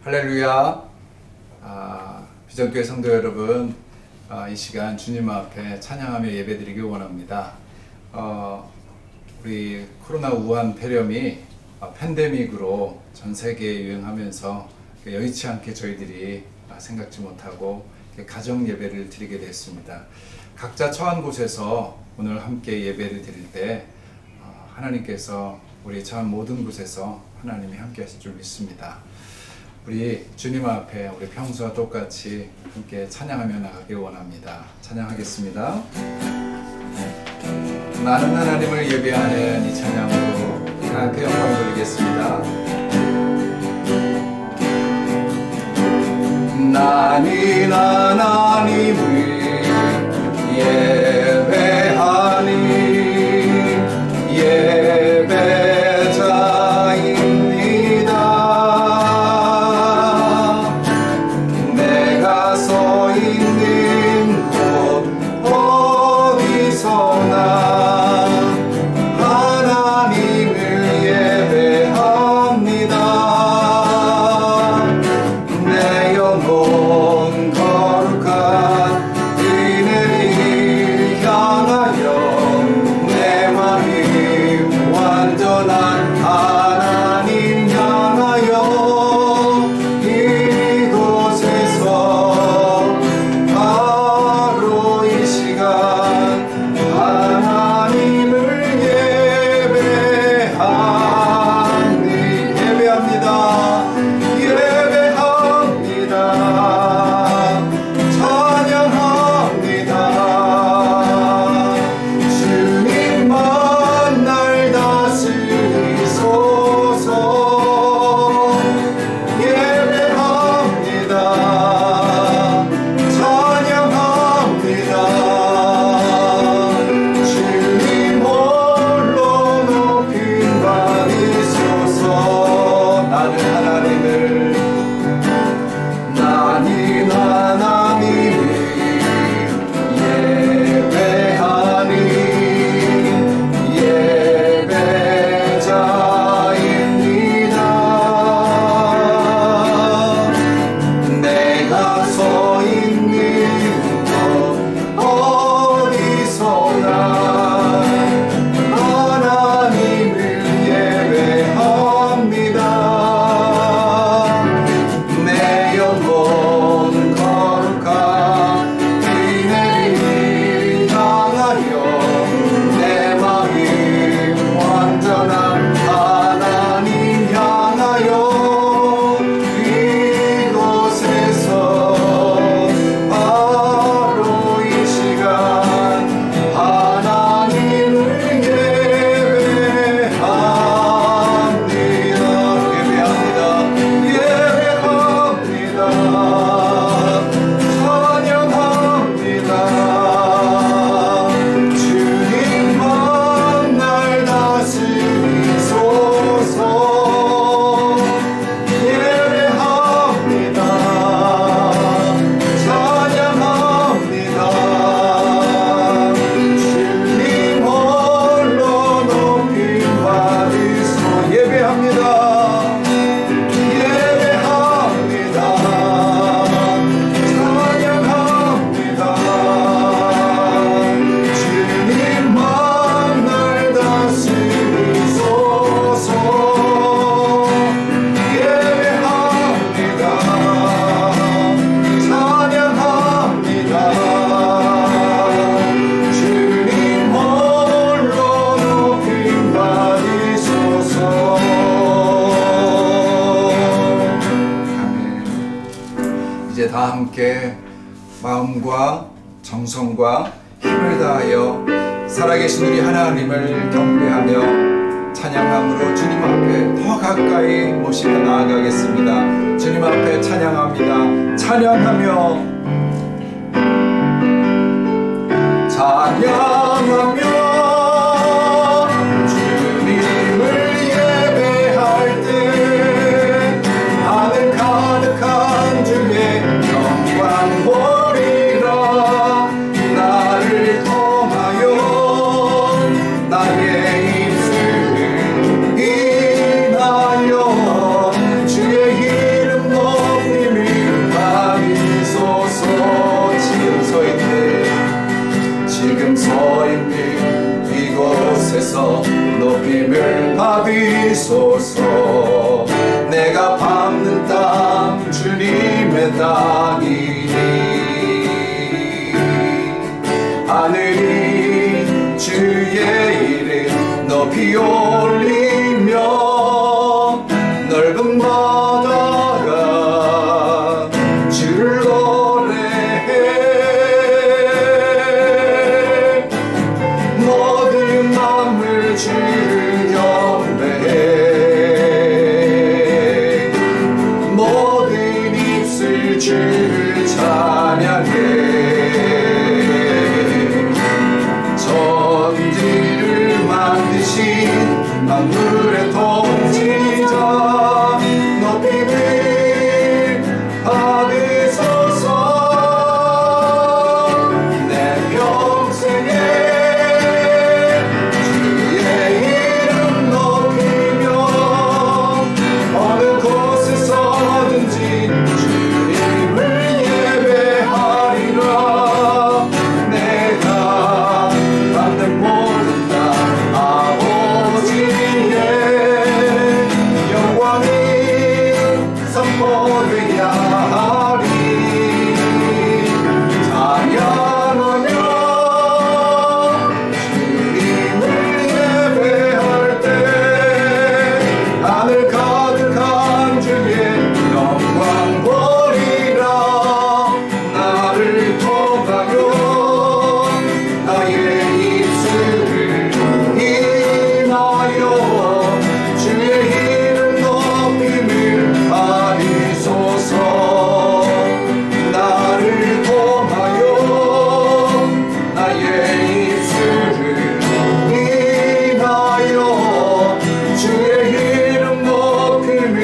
할렐루야. 비전교회 성도 여러분, 이 시간 주님 앞에 찬양하며 예배드리기 원합니다. 우리 코로나 우한 폐렴이 팬데믹으로 전 세계에 유행하면서 여의치 않게 저희들이 생각지 못하고 가정 예배를 드리게 됐습니다. 각자 처한 곳에서 오늘 함께 예배를 드릴 때 하나님께서 우리 처한 모든 곳에서 하나님이 함께 하실 줄 믿습니다. 우리 주님 앞에 우리 평소와 똑같이 함께 찬양하며 나가길 원합니다. 찬양하겠습니다. 나는 하나님을 예배하는 이 찬양으로 하나님께 영광 돌리겠습니다. 나는 하나님을 예배하니 다 함께 마음과 정성과 힘을 다하여 살아계신 우리 하나님을 경배하며 찬양함으로 주님 앞에 더 가까이 모시며 나아가겠습니다. 주님 앞에 찬양합니다. 찬양하며 주님을 예배할 때 하늘 가득한 주의 영광 보리라. 나를 통하여 나의 입술을 인하여 주의 이름 내가 밟는 땅 주님의 땅이니 하늘이 주의 이름 높이 올리며 넓은 바다가 주를 노래해 모든 마음을 주를 경배해 모든 입술 주를 찬양해 천지를 만드신 만물의 통치자 높임을 받으소서 내 평생에 주의 이름 높이며 어느 곳에서든지 주님을 예배하리라 내가 받는 모든 다 아버지의 영광이 선포되야 하리 찬양하며 주님을 예배할 때 하늘 가득한 주의 영광 보리라 나를 통하여 나의 입술을 인하여 주의 이름 높임을 받으소서 나를 통하여 나의 입술을 인하여 주의 이름 높임을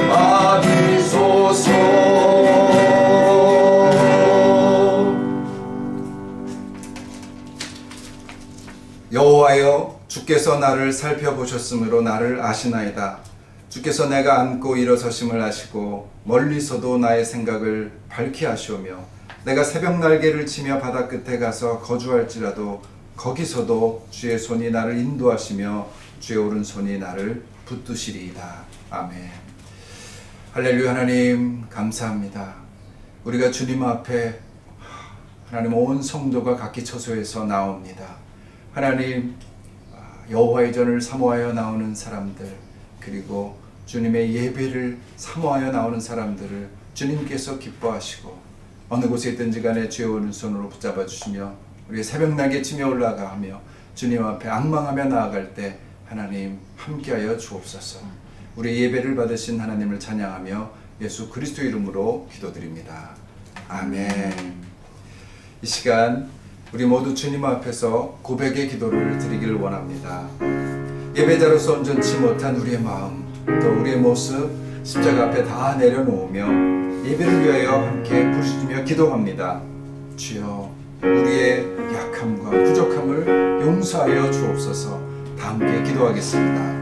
받으소서 여호와여 주께서 나를 살펴보셨으므로 나를 아시나이다. 주께서 내가 앉고 일어서심을 아시고 멀리서도 나의 생각을 밝히 아시오며 내가 새벽 날개를 치며 바다 끝에 가서 거주할지라도 거기서도 주의 손이 나를 인도하시며 주의 오른손이 나를 붙드시리이다. 아멘. 할렐루야. 하나님 감사합니다. 우리가 주님 앞에 하나님 온 성도가 각기 처소에서 나옵니다. 하나님 여호와의 전을 사모하여 나오는 사람들 그리고 주님의 예배를 사모하여 나오는 사람들을 주님께서 기뻐하시고 어느 곳에 있든지 간에 주의 오른손으로 붙잡아 주시며 우리의 새벽날개 치며 올라가며 주님 앞에 앙망하며 나아갈 때 하나님 함께하여 주옵소서. 우리의 예배를 받으신 하나님을 찬양하며 예수 그리스도 이름으로 기도드립니다. 아멘. 이 시간 우리 모두 주님 앞에서 고백의 기도를 드리기를 원합니다. 예배자로서 온전치 못한 우리의 마음 또 우리의 모습 십자가 앞에 다 내려놓으며 예배를 위하여 함께 부르짖으며 기도합니다. 주여 우리의 약함과 부족함을 용서하여 주옵소서. 다 함께 기도하겠습니다.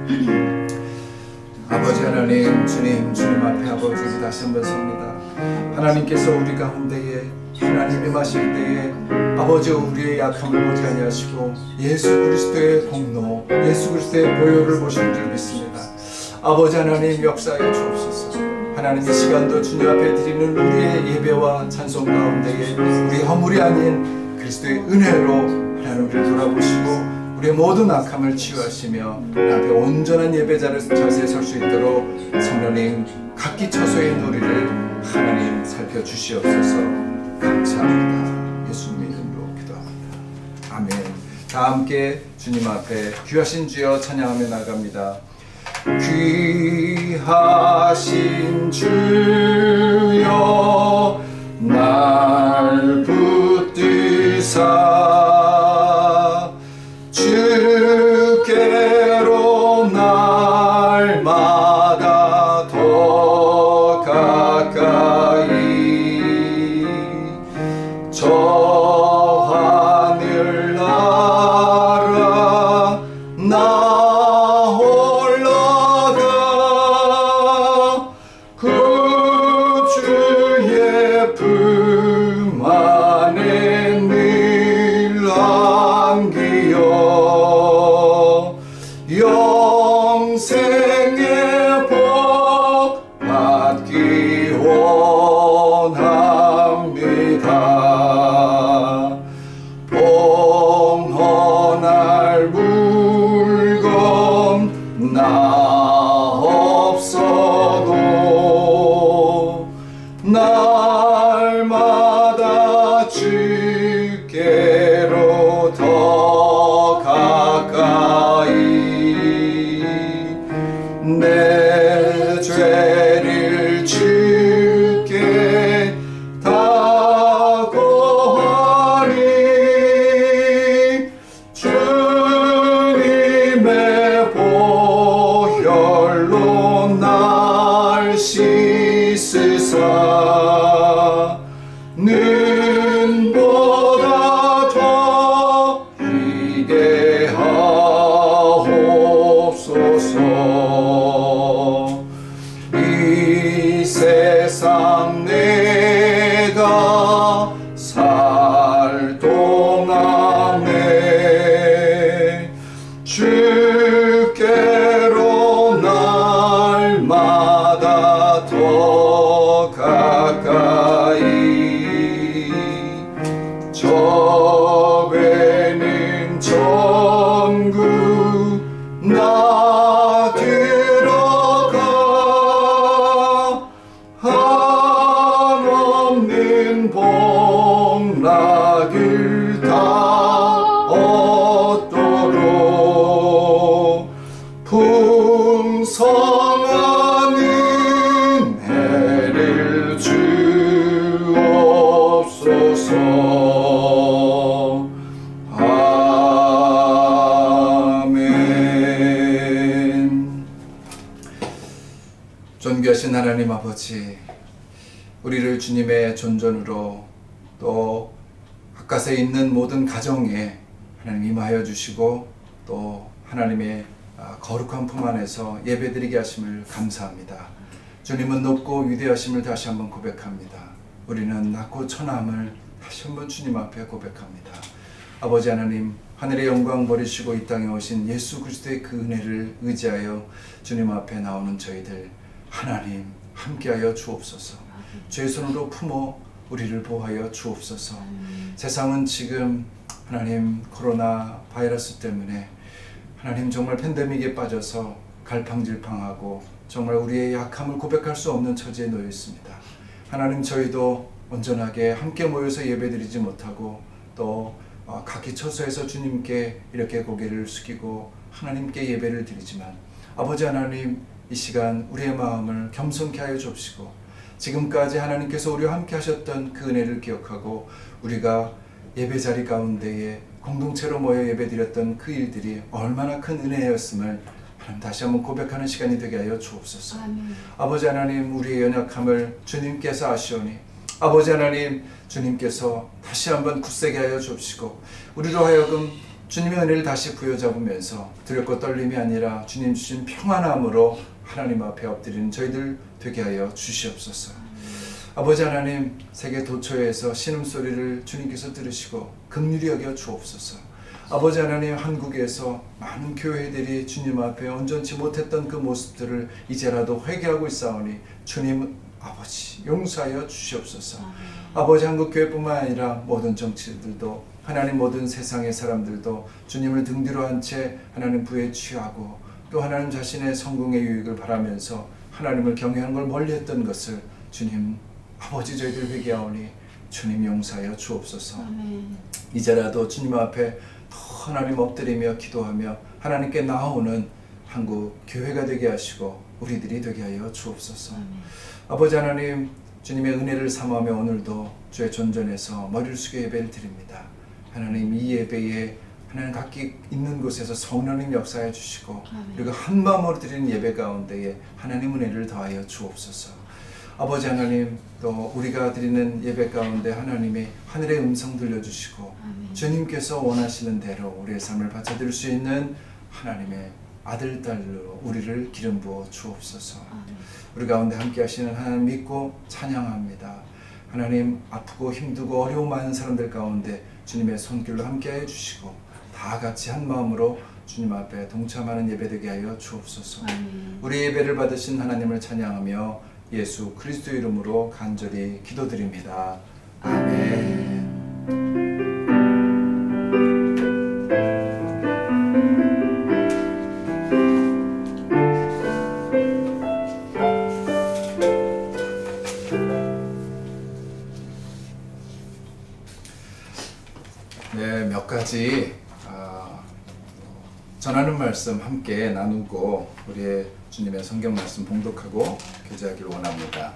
아버지 하나님 주님 앞에 아버지 다시 한번 섭니다. 하나님께서 우리 가운데에 하나님 임하실 때에 아버지 우리의 약함을 보지 아니하시고 예수 그리스도의 공로 예수 그리스도의 보혈을 보신 줄 믿습니다. 아버지 하나님 역사해 주옵소서. 하나님 이 시간도 주님 앞에 드리는 우리의 예배와 찬송 가운데에 우리 허물이 아닌 그리스도의 은혜로 하나님을 돌아보시고 우리의 모든 악함을 치유하시며 앞에 온전한 예배자를 자세에 설 수 있도록 성령님 각기 처소의 우리를 하나님 살펴주시옵소서. 감사합니다. 예수님의 이름으로 기도합니다. 아멘. 다 함께 주님 앞에 귀하신 주여 찬양하며 나갑니다. 귀하신 주여 날 붙드사 주께로 날마다 더 가까이 저 하늘 나라 나 く 죄를 주께 다 고하리. 주님의 보혈로 날 씻으사 눈보다 더 희게 하옵소서. 이 세상 내가 살 동안에 주께로 날마다 더 가까이 저 배는 천국 나 들어가 한없는 복락을 다 얻도록 풍성한 은혜를 주옵소서. 아멘. 존귀하신 하나님 아버지, 우리를 주님의 존전으로 또 가까스에 있는 모든 가정에 하나님 임하여 주시고 또 하나님의 거룩한 품 안에서 예배드리게 하심을 감사합니다. 주님은 높고 위대하심을 다시 한번 고백합니다. 우리는 낮고 천함을 다시 한번 주님 앞에 고백합니다. 아버지 하나님, 하늘의 영광 버리시고 이 땅에 오신 예수 그리스도의 그 은혜를 의지하여 주님 앞에 나오는 저희들 하나님 함께하여 주옵소서. 죄의 손으로 품어 우리를 보호하여 주옵소서. 세상은 지금 하나님 코로나 바이러스 때문에 하나님 정말 팬데믹에 빠져서 갈팡질팡하고 정말 우리의 약함을 고백할 수 없는 처지에 놓여 있습니다. 하나님, 저희도 온전하게 함께 모여서 예배드리지 못하고 또 각기 처소에서 주님께 이렇게 고개를 숙이고 하나님께 예배를 드리지만 아버지 하나님, 이 시간 우리의 마음을 겸손케 하여 주옵시고 지금까지 하나님께서 우리와 함께 하셨던 그 은혜를 기억하고 우리가 예배자리 가운데에 공동체로 모여 예배드렸던 그 일들이 얼마나 큰 은혜였음을 하나님 다시 한번 고백하는 시간이 되게 하여 주옵소서. 아멘. 아버지 하나님, 우리의 연약함을 주님께서 아시오니 아버지 하나님, 주님께서 다시 한번 굳세게 하여 주옵시고 우리로 하여금 주님의 은혜를 다시 부여잡으면서 두렵고 떨림이 아니라 주님 주신 평안함으로 하나님 앞에 엎드리는 저희들 되게 하여 주시옵소서. 아버지 하나님, 세계 도처에서 신음소리를 주님께서 들으시고 긍휼히 여겨 주옵소서. 아버지 하나님, 한국에서 많은 교회들이 주님 앞에 온전치 못했던 그 모습들을 이제라도 회개하고 있사오니 주님 아버지 용서하여 주시옵소서. 아버지, 한국교회뿐만 아니라 모든 정치들도 하나님, 모든 세상의 사람들도 주님을 등 뒤로 한 채 하나님 부에 취하고 또 하나님 자신의 성공의 유익을 바라면서 하나님을 경외하는 걸 멀리했던 것을 주님 아버지 저희들 회개하오니 주님 용서하여 주옵소서. 아멘. 이제라도 주님 앞에 더 하나님 엎드리며 기도하며 하나님께 나오는 한국 교회가 되게 하시고 우리들이 되게 하여 주옵소서. 아멘. 아버지 하나님, 주님의 은혜를 삼하며 오늘도 주의 존전에서 머리를 숙여 예배를 드립니다. 하나님, 이 예배에 하나님 각기 있는 곳에서 성령님 역사해 주시고 아멘. 그리고 한 마음으로 드리는 예배 가운데에 하나님 은혜를 더하여 주옵소서. 아버지 하나님, 또 우리가 드리는 예배 가운데 하나님의 하늘의 음성 들려주시고 아멘. 주님께서 원하시는 대로 우리의 삶을 바쳐드릴 수 있는 하나님의 아들, 딸로 우리를 기름 부어 주옵소서. 아멘. 우리 가운데 함께 하시는 하나님 믿고 찬양합니다. 하나님, 아프고 힘들고 어려움 많은 사람들 가운데 주님의 손길로 함께해 주시고 다 같이 한 마음으로 주님 앞에 동참하는 예배되게 하여 주옵소서. 아멘. 우리 예배를 받으신 하나님을 찬양하며 예수 그리스도 이름으로 간절히 기도드립니다. 아멘. 네, 몇 가지 전하는 말씀 함께 나누고 우리의 주님의 성경 말씀 봉독하고 교제하기를 원합니다.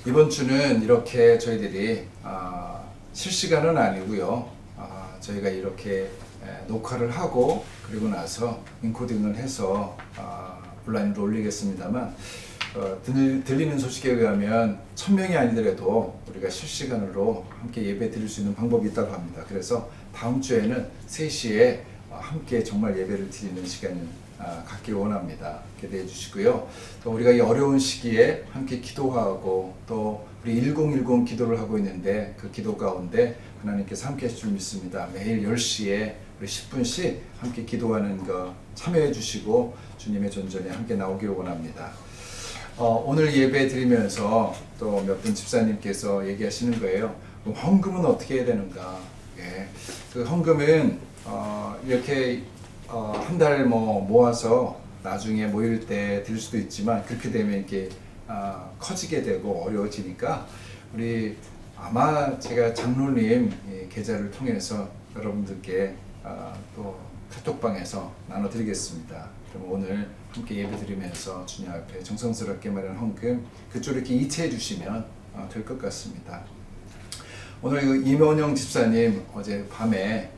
이번 주는 이렇게 저희들이 실시간은 아니고요. 저희가 이렇게 녹화를 하고 그리고 나서 인코딩을 해서 온라인으로 올리겠습니다만 들리는 소식에 의하면 1000명이 아니더라도 우리가 실시간으로 함께 예배 드릴 수 있는 방법이 있다고 합니다. 그래서 다음 주에는 3시에 함께 정말 예배를 드리는 시간을 갖길 원합니다. 기대해 주시고요. 또 우리가 이 어려운 시기에 함께 기도하고 또 우리 1010 기도를 하고 있는데 그 기도 가운데 하나님께서 함께 하실 줄 믿습니다. 매일 10시에 우리 10분씩 함께 기도하는 거 참여해 주시고 주님의 존전에 함께 나오기를 원합니다. 오늘 예배 드리면서 또 몇 분 집사님께서 얘기하시는 거예요. 그럼 헌금은 어떻게 해야 되는가? 그 헌금은 이렇게 한 달 모아서 나중에 모일 때 드릴 수도 있지만 그렇게 되면 이렇게 커지게 되고 어려워지니까 우리 아마 제가 장로님 계좌를 통해서 여러분들께 또 카톡방에서 나눠드리겠습니다. 그럼 오늘 함께 예배드리면서 주님 앞에 정성스럽게 마련한 헌금 그쪽으로 이렇게 이체해 주시면 될 것 같습니다. 오늘 임원영 집사님 어제 밤에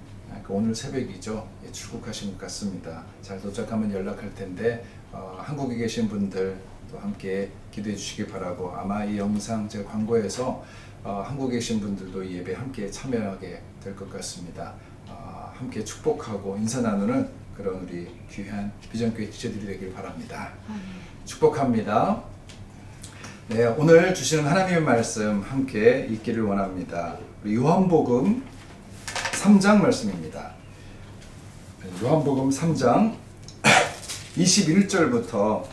오늘 새벽이죠. 출국하신 것 같습니다. 잘 도착하면 연락할 텐데 한국에 계신 분들 또 함께 기도해 주시기 바라고 아마 이 영상 제가 광고해서 한국에 계신 분들도 이 예배 함께 참여하게 될 것 같습니다. 함께 축복하고 인사 나누는 그런 우리 귀한 비전교회 지체들이 되길 바랍니다. 축복합니다. 네, 오늘 주시는 하나님의 말씀 함께 읽기를 원합니다. 우리 요한복음 3장 말씀입니다. 요한복음 3장 21절부터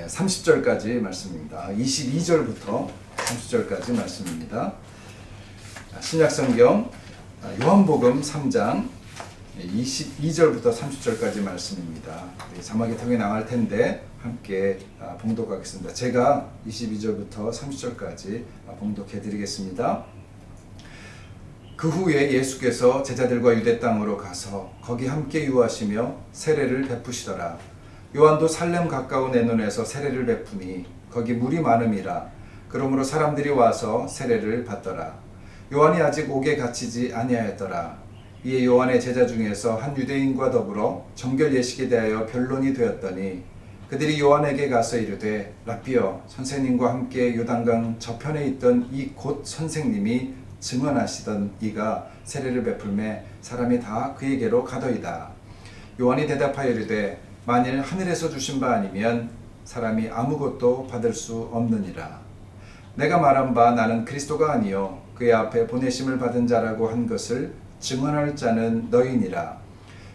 30절까지 말씀입니다. 22절부터 30절까지 말씀입니다. 신약성경 요한복음 3장 22절부터 30절까지 말씀입니다. 자막이 통해 나갈 텐데 함께 봉독하겠습니다. 제가 22절부터 30절까지 봉독해 드리겠습니다. 그 후에 예수께서 제자들과 유대 땅으로 가서 거기 함께 유하시며 세례를 베푸시더라. 요한도 살렘 가까운 에논에서 세례를 베푸니 거기 물이 많음이라. 그러므로 사람들이 와서 세례를 받더라. 요한이 아직 옥에 갇히지 아니하였더라. 이에 요한의 제자 중에서 한 유대인과 더불어 정결 예식에 대하여 변론이 되었더니 그들이 요한에게 가서 이르되 랍비여 선생님과 함께 요단강 저편에 있던 이 곧 선생님이 증언하시던 이가 세례를 베풀매 사람이 다 그에게로 가더이다. 요한이 대답하여 이르되 만일 하늘에서 주신 바 아니면 사람이 아무것도 받을 수 없느니라. 내가 말한 바 나는 그리스도가 아니요 그의 앞에 보내심을 받은 자라고 한 것을 증언할 자는 너희니라.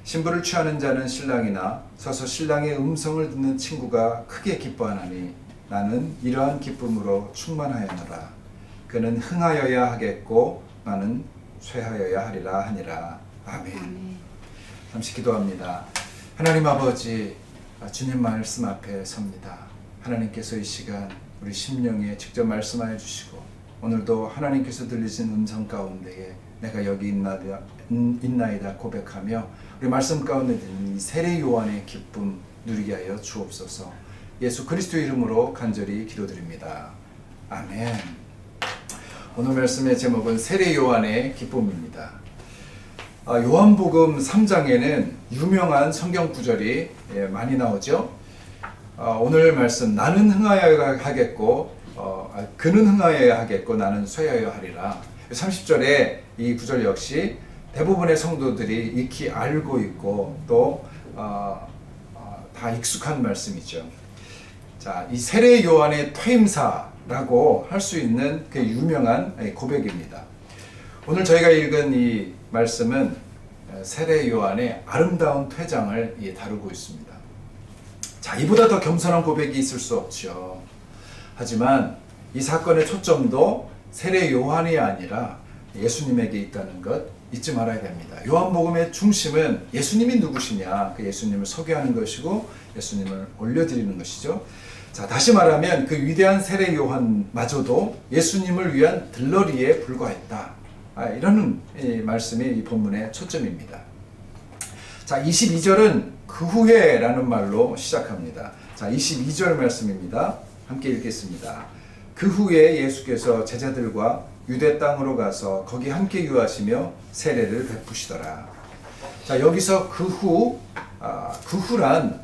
신부를 취하는 자는 신랑이나 서서 신랑의 음성을 듣는 친구가 크게 기뻐하나니 나는 이러한 기쁨으로 충만하였노라. 그는 흥하여야 하겠고 나는 쇠하여야 하리라 하니라. 아멘. 잠시 기도합니다. 하나님 아버지, 주님 말씀 앞에 섭니다. 하나님께서 이 시간 우리 심령에 직접 말씀하여 주시고 오늘도 하나님께서 들리신 음성 가운데에 내가 여기 있나이다 고백하며 우리 말씀 가운데 들리는 이 세례 요한의 기쁨 누리게 하여 주옵소서. 예수 그리스도의 이름으로 간절히 기도드립니다. 아멘. 오늘 말씀의 제목은 세례 요한의 기쁨입니다. 요한복음 3장에는 유명한 성경 구절이 많이 나오죠. 오늘 말씀 나는 흥하여야 하겠고 그는 흥하여야 하겠고 나는 쇠하여야 하리라. 30절에 이 구절 역시 대부분의 성도들이 익히 알고 있고 또 다 익숙한 말씀이죠. 자, 이 세례 요한의 퇴임사라고 할 수 있는 그 유명한 고백입니다. 오늘 저희가 읽은 이 말씀은 세례 요한의 아름다운 퇴장을 다루고 있습니다. 자, 이보다 더 겸손한 고백이 있을 수 없죠. 하지만 이 사건의 초점도 세례 요한이 아니라 예수님에게 있다는 것 잊지 말아야 됩니다. 요한복음의 중심은 예수님이 누구시냐, 그 예수님을 소개하는 것이고 예수님을 올려드리는 것이죠. 자, 다시 말하면 그 위대한 세례 요한마저도 예수님을 위한 들러리에 불과했다. 이런 이 말씀이 이 본문의 초점입니다. 자, 22절은 그 후에라는 말로 시작합니다. 자, 22절 말씀입니다. 함께 읽겠습니다. 그 후에 예수께서 제자들과 유대 땅으로 가서 거기 함께 유하시며 세례를 베푸시더라. 자, 여기서 그 후란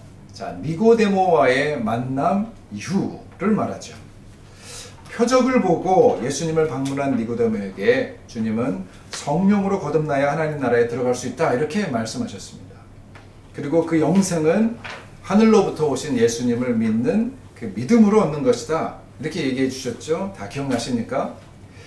니고데모와의 만남 이후를 말하죠. 표적을 보고 예수님을 방문한 니고데모에게 주님은 성령으로 거듭나야 하나님 나라에 들어갈 수 있다 이렇게 말씀하셨습니다. 그리고 그 영생은 하늘로부터 오신 예수님을 믿는 그 믿음으로 얻는 것이다 이렇게 얘기해 주셨죠. 다 기억나십니까?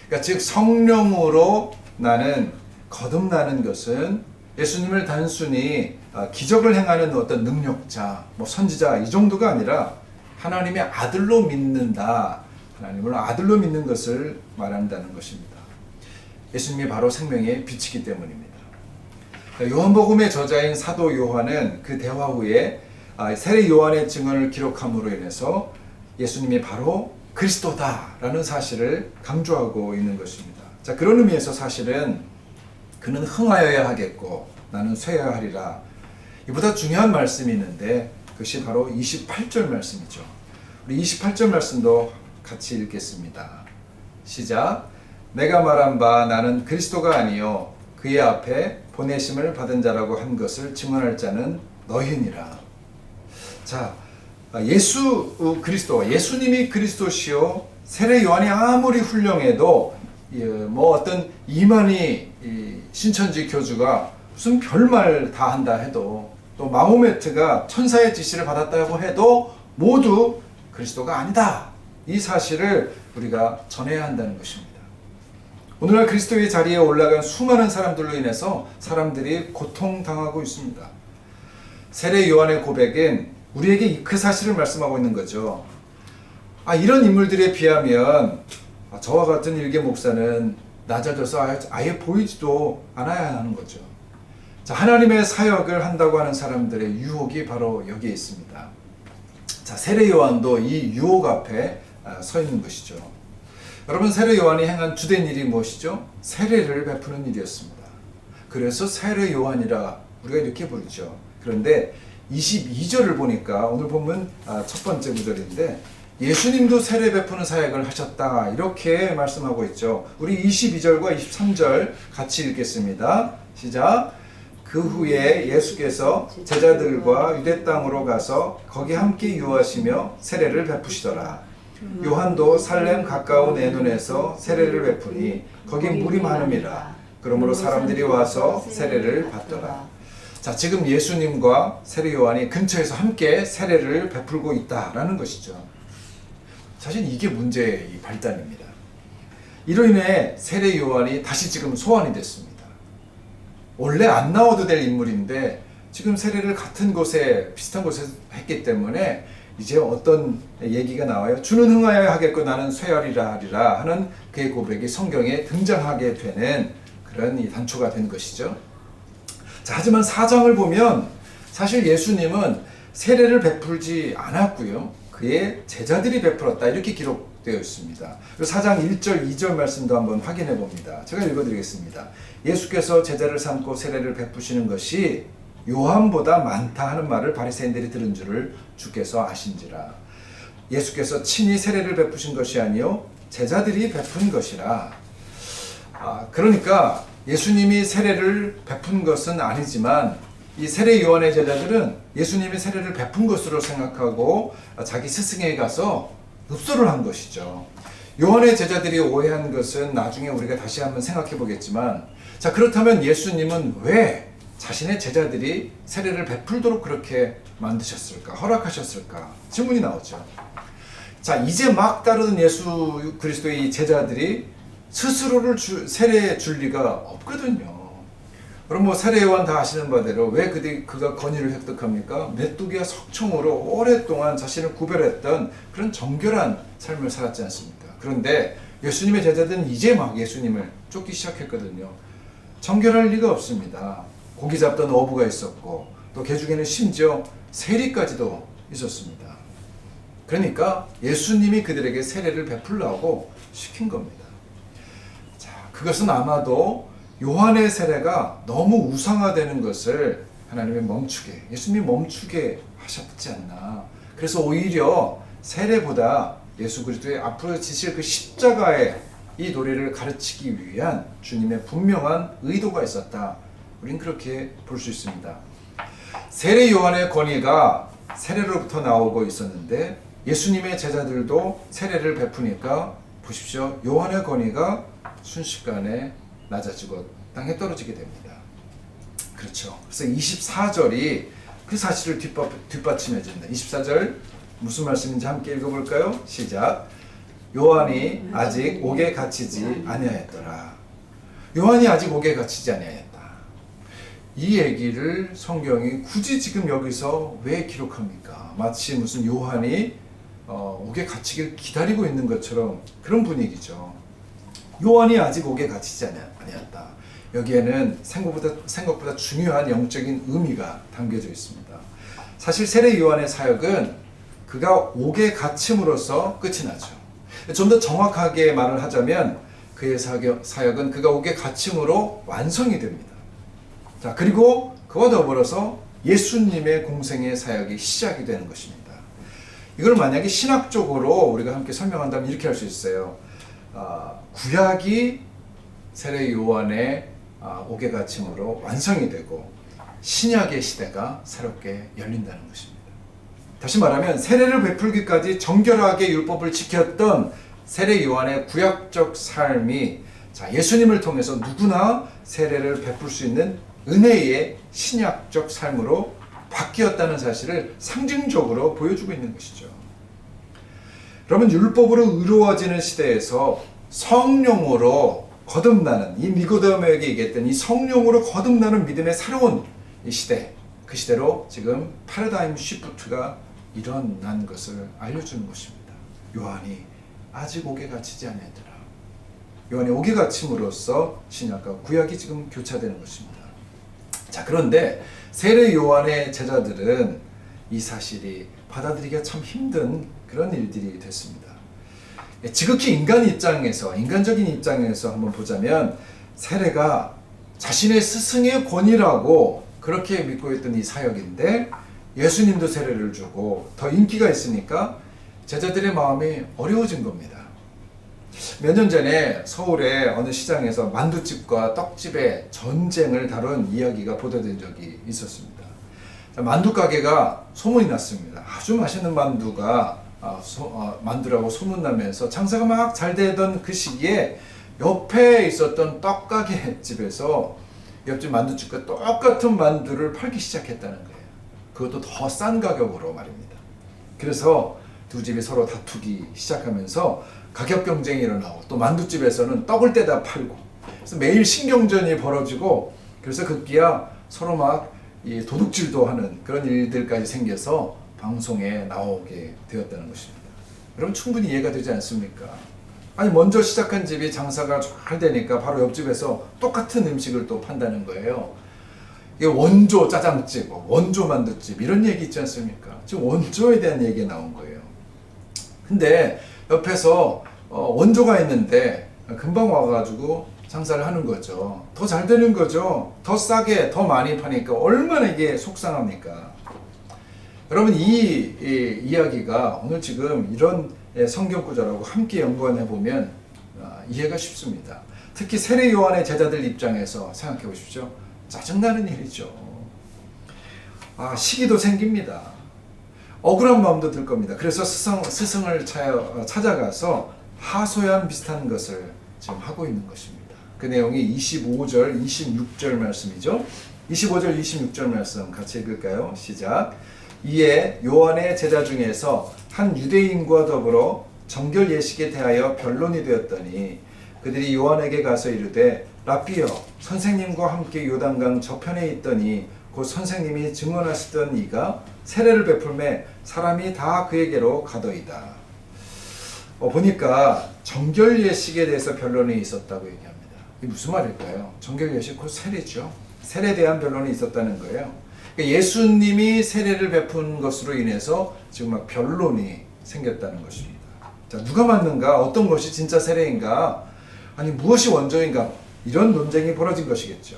그러니까 즉 성령으로 나는 거듭나는 것은 예수님을 단순히 기적을 행하는 어떤 능력자, 선지자 이 정도가 아니라 하나님의 아들로 믿는다. 하나님을 아들로 믿는 것을 말한다는 것입니다. 예수님이 바로 생명의 빛이기 때문입니다. 요한복음의 저자인 사도 요한은 그 대화 후에 세례 요한의 증언을 기록함으로 인해서 예수님이 바로 그리스도다라는 사실을 강조하고 있는 것입니다. 자, 그런 의미에서 사실은 그는 흥하여야 하겠고 나는 쇠해야 하리라. 이보다 중요한 말씀이 있는데 그것이 바로 28절 말씀이죠. 우리 28절 말씀도 같이 읽겠습니다. 시작. 내가 말한 바 나는 그리스도가 아니요 그의 앞에 보내심을 받은 자라고 한 것을 증언할 자는 너희니라. 자, 예수 그리스도, 예수님이 그리스도시요 세례 요한이 아무리 훌륭해도 어떤 이만희 신천지 교주가 무슨 별말 다 한다 해도 또 마호메트가 천사의 지시를 받았다고 해도 모두 그리스도가 아니다. 이 사실을 우리가 전해야 한다는 것입니다. 오늘날 그리스도의 자리에 올라간 수많은 사람들로 인해서 사람들이 고통당하고 있습니다. 세례 요한의 고백은 우리에게 그 사실을 말씀하고 있는 거죠. 이런 인물들에 비하면 저와 같은 일개 목사는 낮아져서 아예 보이지도 않아야 하는 거죠. 자, 하나님의 사역을 한다고 하는 사람들의 유혹이 바로 여기에 있습니다. 자, 세례 요한도 이 유혹 앞에 서 있는 것이죠. 여러분, 세례 요한이 행한 주된 일이 무엇이죠? 세례를 베푸는 일이었습니다. 그래서 세례 요한이라 우리가 이렇게 부르죠. 그런데 22절을 보니까 오늘 보면 첫 번째 구절인데 예수님도 세례 베푸는 사역을 하셨다 이렇게 말씀하고 있죠. 우리 22절과 23절 같이 읽겠습니다. 시작. 그 후에 예수께서 제자들과 유대 땅으로 가서 거기 함께 유하시며 세례를 베푸시더라. 요한도 살렘 가까운 에논에서 세례를 베푸니 거기 물이 많음이라. 그러므로 사람들이 와서 세례를 받더라. 자, 지금 예수님과 세례 요한이 근처에서 함께 세례를 베풀고 있다라는 것이죠. 사실 이게 문제의 발단입니다. 이로 인해 세례 요한이 다시 지금 소환이 됐습니다. 원래 안 나와도 될 인물인데 지금 세례를 같은 곳에 비슷한 곳에서 했기 때문에 이제 어떤 얘기가 나와요. 주는 흥하여야 하겠고 나는 쇠하리라 하리라 하는 그의 고백이 성경에 등장하게 되는 그런 이 단초가 된 것이죠. 자, 하지만 4장을 보면 사실 예수님은 세례를 베풀지 않았고요. 그의 제자들이 베풀었다 이렇게 기록되어 있습니다. 4장 1절 2절 말씀도 한번 확인해 봅니다. 제가 읽어드리겠습니다. 예수께서 제자를 삼고 세례를 베푸시는 것이 요한보다 많다 하는 말을 바리새인들이 들은 줄을 주께서 아신지라. 예수께서 친히 세례를 베푸신 것이 아니요 제자들이 베푼 것이라. 그러니까 예수님이 세례를 베푼 것은 아니지만 이 세례 요한의 제자들은 예수님이 세례를 베푼 것으로 생각하고 자기 스승에게 가서 읍소를 한 것이죠. 요한의 제자들이 오해한 것은 나중에 우리가 다시 한번 생각해 보겠지만, 자, 그렇다면 예수님은 왜 자신의 제자들이 세례를 베풀도록 그렇게 만드셨을까? 허락하셨을까? 질문이 나오죠. 자, 이제 막 따르는 예수 그리스도의 제자들이 스스로를 세례해 줄 리가 없거든요. 그럼 세례 요한 다 아시는 바대로 왜 그가 권위를 획득합니까? 메뚜기와 석청으로 오랫동안 자신을 구별했던 그런 정결한 삶을 살았지 않습니까? 그런데 예수님의 제자들은 이제 막 예수님을 쫓기 시작했거든요. 정결할 리가 없습니다. 고기 잡던 어부가 있었고 또 개 중에는 심지어 세리까지도 있었습니다. 그러니까 예수님이 그들에게 세례를 베풀라고 시킨 겁니다. 자, 그것은 아마도 요한의 세례가 너무 우상화되는 것을 하나님이 멈추게, 예수님이 멈추게 하셨지 않나. 그래서 오히려 세례보다 예수 그리스도의 앞으로 지실 그 십자가의 이 도리를 가르치기 위한 주님의 분명한 의도가 있었다. 우린 그렇게 볼 수 있습니다. 세례 요한의 권위가 세례로부터 나오고 있었는데 예수님의 제자들도 세례를 베푸니까 보십시오. 요한의 권위가 순식간에 낮아지고 땅에 떨어지게 됩니다. 그렇죠. 그래서 24절이 그 사실을 뒷받침해준다. 24절 무슨 말씀인지 함께 읽어볼까요? 시작. 요한이 아직 옥에 갇히지 아니하였더라. 요한이 아직 옥에 갇히지 아니하였다. 이 얘기를 성경이 굳이 지금 여기서 왜 기록합니까? 마치 무슨 요한이 옥에 갇히길 기다리고 있는 것처럼 그런 분위기죠. 요한이 아직 옥에 갇히지 아니하였다. 여기에는 생각보다 중요한 영적인 의미가 담겨져 있습니다. 사실 세례 요한의 사역은 그가 옥에 갇힘으로써 끝이 나죠. 좀 더 정확하게 말을 하자면 그의 사역은 그가 옥에 갇힘으로 완성이 됩니다. 자, 그리고 그와 더불어서 예수님의 공생의 사역이 시작이 되는 것입니다. 이걸 만약에 신학적으로 우리가 함께 설명한다면 이렇게 할 수 있어요. 구약이 세례 요한의 옥에 갇힘으로 완성이 되고 신약의 시대가 새롭게 열린다는 것입니다. 다시 말하면 세례를 베풀기까지 정결하게 율법을 지켰던 세례 요한의 구약적 삶이 예수님을 통해서 누구나 세례를 베풀 수 있는 은혜의 신약적 삶으로 바뀌었다는 사실을 상징적으로 보여주고 있는 것이죠. 여러분, 율법으로 의로워지는 시대에서 성령으로 거듭나는, 이 니고데모에게 얘기했던 이 성령으로 거듭나는 믿음의 새로운 이 시대, 그 시대로 지금 패러다임 시프트가 일어난 것을 알려주는 것입니다. 요한이 아직 옥에 갇히지 아니하더라. 요한이 옥에 갇힘으로써 신약과 구약이 지금 교차되는 것입니다. 자, 그런데 세례 요한의 제자들은 이 사실이 받아들이기가 참 힘든 그런 일들이 됐습니다. 지극히 인간적인 입장에서 한번 보자면 세례가 자신의 스승의 권위라고 그렇게 믿고 있던 이 사역인데 예수님도 세례를 주고 더 인기가 있으니까 제자들의 마음이 어려워진 겁니다. 몇 년 전에 서울의 어느 시장에서 만두집과 떡집의 전쟁을 다룬 이야기가 보도된 적이 있었습니다. 만두 가게가 소문이 났습니다. 아주 맛있는 만두가 만두라고 소문나면서 장사가 막 잘 되던 그 시기에 옆에 있었던 떡가게 집에서 옆집 만두집과 똑같은 만두를 팔기 시작했다는 거예요. 그것도 더 싼 가격으로 말입니다. 그래서 두 집이 서로 다투기 시작하면서 가격 경쟁이 일어나고 또 만두집에서는 떡을 떼다 팔고 그래서 매일 신경전이 벌어지고 그래서 급기야 서로 막 이 도둑질도 하는 그런 일들까지 생겨서 방송에 나오게 되었다는 것입니다. 여러분, 충분히 이해가 되지 않습니까? 아니, 먼저 시작한 집이 장사가 잘 되니까 바로 옆집에서 똑같은 음식을 또 판다는 거예요. 이게 원조 짜장집, 원조 만두집 이런 얘기 있지 않습니까? 지금 원조에 대한 얘기가 나온 거예요. 근데 옆에서 원조가 있는데 금방 와가지고 장사를 하는 거죠. 더 잘 되는 거죠. 더 싸게 더 많이 파니까 얼마나 이게 속상합니까? 여러분, 이 이야기가 오늘 지금 이런 성경 구절하고 함께 연관해 보면 이해가 쉽습니다. 특히 세례 요한의 제자들 입장에서 생각해 보십시오. 짜증나는 일이죠. 시기도 생깁니다. 억울한 마음도 들 겁니다. 그래서 스승을 찾아가서 하소연 비슷한 것을 지금 하고 있는 것입니다. 그 내용이 25절, 26절 말씀이죠. 25절, 26절 말씀 같이 읽을까요? 시작. 이에 요한의 제자 중에서 한 유대인과 더불어 정결 예식에 대하여 변론이 되었더니 그들이 요한에게 가서 이르되 라삐여, 선생님과 함께 요단강 저편에 있더니 곧 선생님이 증언하시던 이가 세례를 베풀매 사람이 다 그에게로 가더이다. 보니까 정결 예식에 대해서 변론이 있었다고 얘기합니다. 이게 무슨 말일까요? 정결 예식 곧 세례죠. 세례에 대한 변론이 있었다는 거예요. 그러니까 예수님이 세례를 베푼 것으로 인해서 지금 막 변론이 생겼다는 것입니다. 자, 누가 맞는가? 어떤 것이 진짜 세례인가? 아니, 무엇이 원조인가? 이런 논쟁이 벌어진 것이겠죠.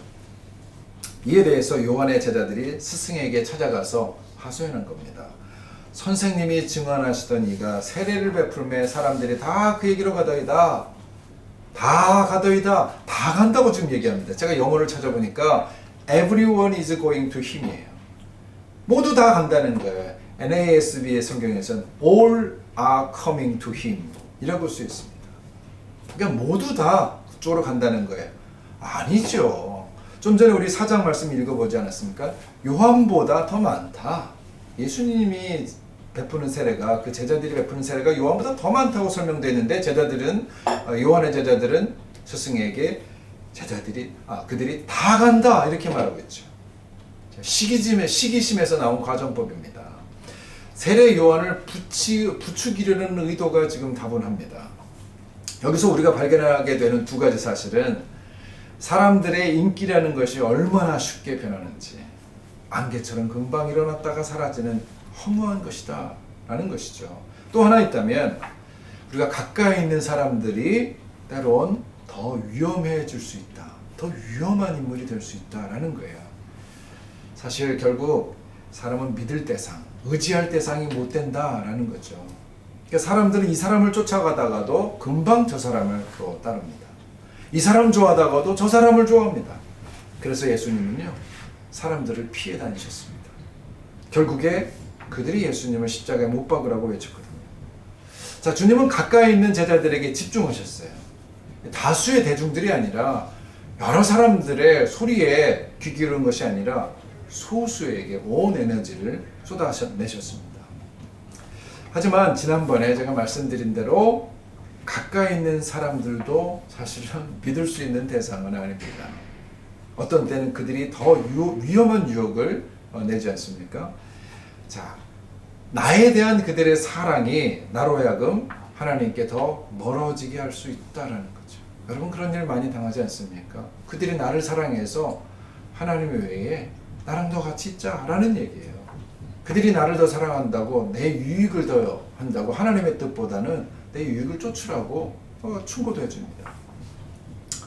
이에 대해서 요한의 제자들이 스승에게 찾아가서 하소연한 겁니다. 선생님이 증언하시던 이가 세례를 베풀매 사람들이 다 그 얘기로 가더이다. 다 가더이다. 다 간다고 지금 얘기합니다. 제가 영어를 찾아보니까 everyone is going to him이에요. 모두 다 간다는 거예요. NASB의 성경에서는 all are coming to him 이라고 볼 수 있습니다. 그러니까 모두 다 그쪽으로 간다는 거예요. 아니죠. 좀 전에 우리 4장 말씀 읽어보지 않았습니까? 요한보다 더 많다. 예수님이 베푸는 세례가, 그 제자들이 베푸는 세례가 요한보다 더 많다고 설명되어 있는데, 요한의 제자들은 스승에게 그들이 다 간다 이렇게 말하고 있죠. 시기심에서 나온 과정법입니다. 세례 요한을 부추기려는 의도가 지금 다분합니다. 여기서 우리가 발견하게 되는 두 가지 사실은 사람들의 인기라는 것이 얼마나 쉽게 변하는지, 안개처럼 금방 일어났다가 사라지는 허무한 것이다 라는 것이죠. 또 하나 있다면 우리가 가까이 있는 사람들이 때론 더 위험해질 수 있다, 더 위험한 인물이 될 수 있다라는 거예요. 사실 결국 사람은 믿을 대상, 의지할 대상이 못 된다라는 거죠. 그러니까 사람들은 이 사람을 쫓아가다가도 금방 저 사람을 또 따릅니다. 이 사람 좋아하다가도 저 사람을 좋아합니다. 그래서 예수님은요, 사람들을 피해 다니셨습니다. 결국에 그들이 예수님을 십자가에 못 박으라고 외쳤거든요. 자, 주님은 가까이 있는 제자들에게 집중하셨어요. 다수의 대중들이 아니라 여러 사람들의 소리에 귀 기울인 것이 아니라 소수에게 온 에너지를 쏟아내셨습니다. 하지만 지난번에 제가 말씀드린 대로 가까이 있는 사람들도 사실은 믿을 수 있는 대상은 아닙니다. 어떤 때는 그들이 더 위험한 유혹을 내지 않습니까? 자, 나에 대한 그들의 사랑이 나로 하여금 하나님께 더 멀어지게 할 수 있다라는 거죠. 여러분 그런 일 많이 당하지 않습니까? 그들이 나를 사랑해서 하나님 외에 나랑 더 같이 있자라는 얘기예요. 그들이 나를 더 사랑한다고 내 유익을 더 한다고 하나님의 뜻보다는 내 유익을 쫓으라고 충고도 해줍니다.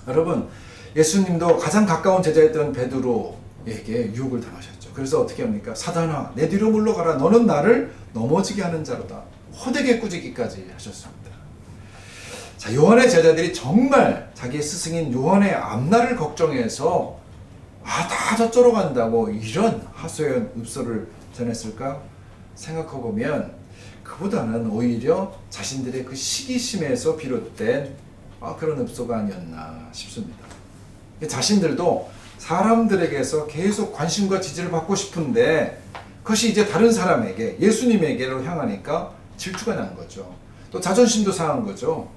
여러분, 예수님도 가장 가까운 제자였던 베드로에게 유혹을 당하셨죠. 그래서 어떻게 합니까? 사단아, 내 뒤로 물러가라. 너는 나를 넘어지게 하는 자로다. 호되게 꾸짖기까지 하셨습니다. 자, 요한의 제자들이 정말 자기의 스승인 요한의 앞날을 걱정해서 다 저쪽으로 간다고 이런 하소연 읍소를 전했을까 생각해보면 그보다는 오히려 자신들의 그 시기심에서 비롯된 그런 읍소가 아니었나 싶습니다. 자신들도 사람들에게서 계속 관심과 지지를 받고 싶은데 그것이 이제 다른 사람에게, 예수님에게로 향하니까 질투가 난 거죠. 또 자존심도 상한 거죠.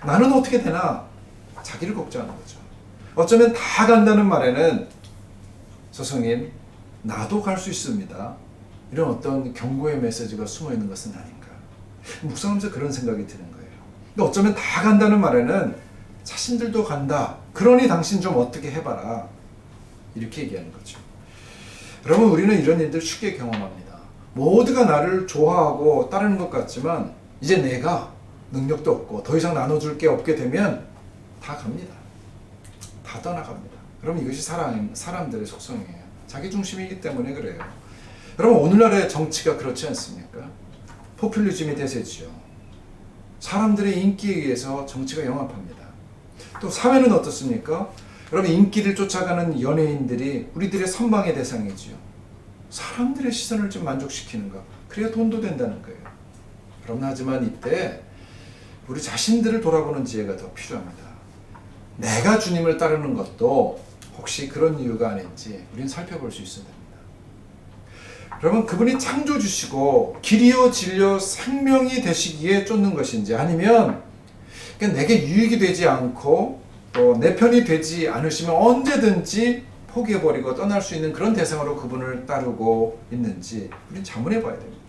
나는 어떻게 되나? 자기를 걱정하는 거죠. 어쩌면 다 간다는 말에는 스승님, 나도 갈 수 있습니다. 이런 어떤 경고의 메시지가 숨어 있는 것은 아닌가. 묵상하면서 그런 생각이 드는 거예요. 근데 어쩌면 다 간다는 말에는 자신들도 간다. 그러니 당신 좀 어떻게 해봐라. 이렇게 얘기하는 거죠. 여러분, 우리는 이런 일들 쉽게 경험합니다. 모두가 나를 좋아하고 따르는 것 같지만 이제 내가 능력도 없고 더 이상 나눠줄 게 없게 되면 다 갑니다. 다 떠나갑니다. 여러분, 이것이 사람들의 속성이에요. 자기중심이기 때문에 그래요. 여러분, 오늘날의 정치가 그렇지 않습니까? 포퓰리즘이 대세지요. 사람들의 인기에 의해서 정치가 영합합니다. 또 사회는 어떻습니까? 여러분, 인기를 쫓아가는 연예인들이 우리들의 선망의 대상이지요. 사람들의 시선을 좀 만족시키는가. 그래야 돈도 된다는 거예요. 그러나 하지만 이때 우리 자신들을 돌아보는 지혜가 더 필요합니다. 내가 주님을 따르는 것도 혹시 그런 이유가 아닌지 우리는 살펴볼 수 있어야 됩니다. 여러분, 그분이 창조주시고 길이요 진리요 생명이 되시기에 쫓는 것인지, 아니면 내게 유익이 되지 않고 또 내 편이 되지 않으시면 언제든지 포기해버리고 떠날 수 있는 그런 대상으로 그분을 따르고 있는지 우리는 자문해 봐야 됩니다.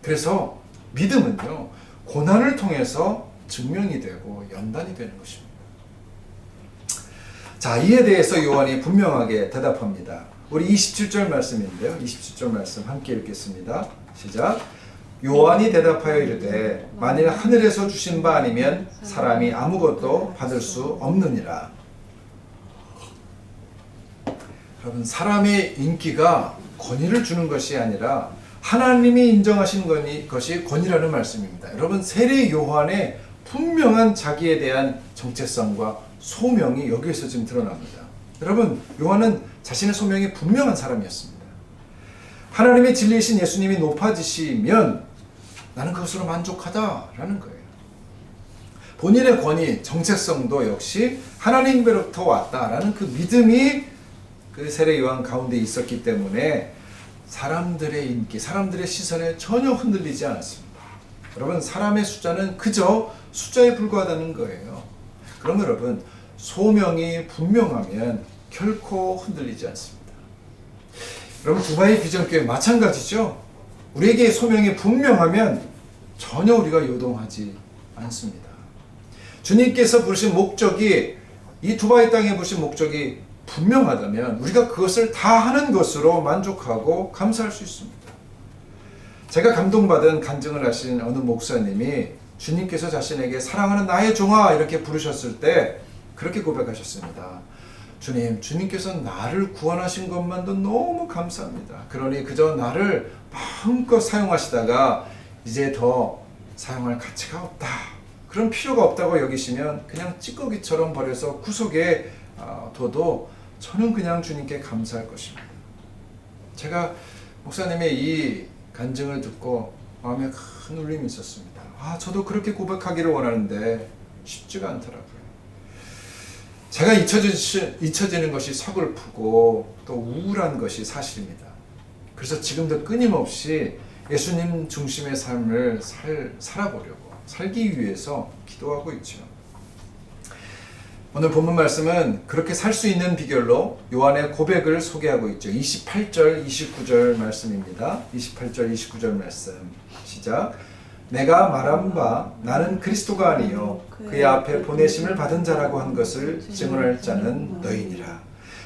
그래서 믿음은요, 고난을 통해서 증명이 되고 연단이 되는 것입니다. 자, 이에 대해서 요한이 분명하게 대답합니다. 우리 27절 말씀인데요. 27절 말씀 함께 읽겠습니다. 시작. 요한이 대답하여 이르되 만일 하늘에서 주신 바 아니면 사람이 아무것도 받을 수 없느니라. 여러분, 사람의 인기가 권위를 주는 것이 아니라 하나님이 인정하신 것이 권위라는 말씀입니다. 여러분, 세례 요한의 분명한 자기에 대한 정체성과 소명이 여기에서 지금 드러납니다. 여러분, 요한은 자신의 소명이 분명한 사람이었습니다. 하나님의 진리이신 예수님이 높아지시면 나는 그것으로 만족하다라는 거예요. 본인의 권위, 정체성도 역시 하나님으로부터 왔다라는 그 믿음이 그 세례 요한 가운데 있었기 때문에 사람들의 인기, 사람들의 시선에 전혀 흔들리지 않았습니다. 여러분, 사람의 숫자는 그저 숫자에 불과하다는 거예요. 그럼 여러분, 소명이 분명하면 결코 흔들리지 않습니다. 여러분, 두바이 비전교회 마찬가지죠. 우리에게 소명이 분명하면 전혀 우리가 요동하지 않습니다. 주님께서 부르신 목적이, 이 두바이 땅에 부르신 목적이 분명하다면 우리가 그것을 다 하는 것으로 만족하고 감사할 수 있습니다. 제가 감동받은 간증을 하신 어느 목사님이 주님께서 자신에게 사랑하는 나의 종아 이렇게 부르셨을 때 그렇게 고백하셨습니다. 주님께서 나를 구원하신 것만도 너무 감사합니다. 그러니 그저 나를 마음껏 사용하시다가 이제 더 사용할 가치가 없다, 그런 필요가 없다고 여기시면 그냥 찌꺼기처럼 버려서 구석에 둬도 저는 그냥 주님께 감사할 것입니다. 제가 목사님의 이 간증을 듣고 마음에 큰 울림이 있었습니다. 저도 그렇게 고백하기를 원하는데 쉽지가 않더라고요. 제가 잊혀지는 것이 서글프고 또 우울한 것이 사실입니다. 그래서 지금도 끊임없이 예수님 중심의 삶을 살기 위해서 기도하고 있죠. 오늘 본문 말씀은 그렇게 살 수 있는 비결로 요한의 고백을 소개하고 있죠. 28절, 29절 말씀입니다. 28절, 29절 말씀 시작. 내가 말한 바 나는 그리스도가 아니요 그의 앞에 보내심을 받은 자라고 한 것을 증언할 자는 너희니라.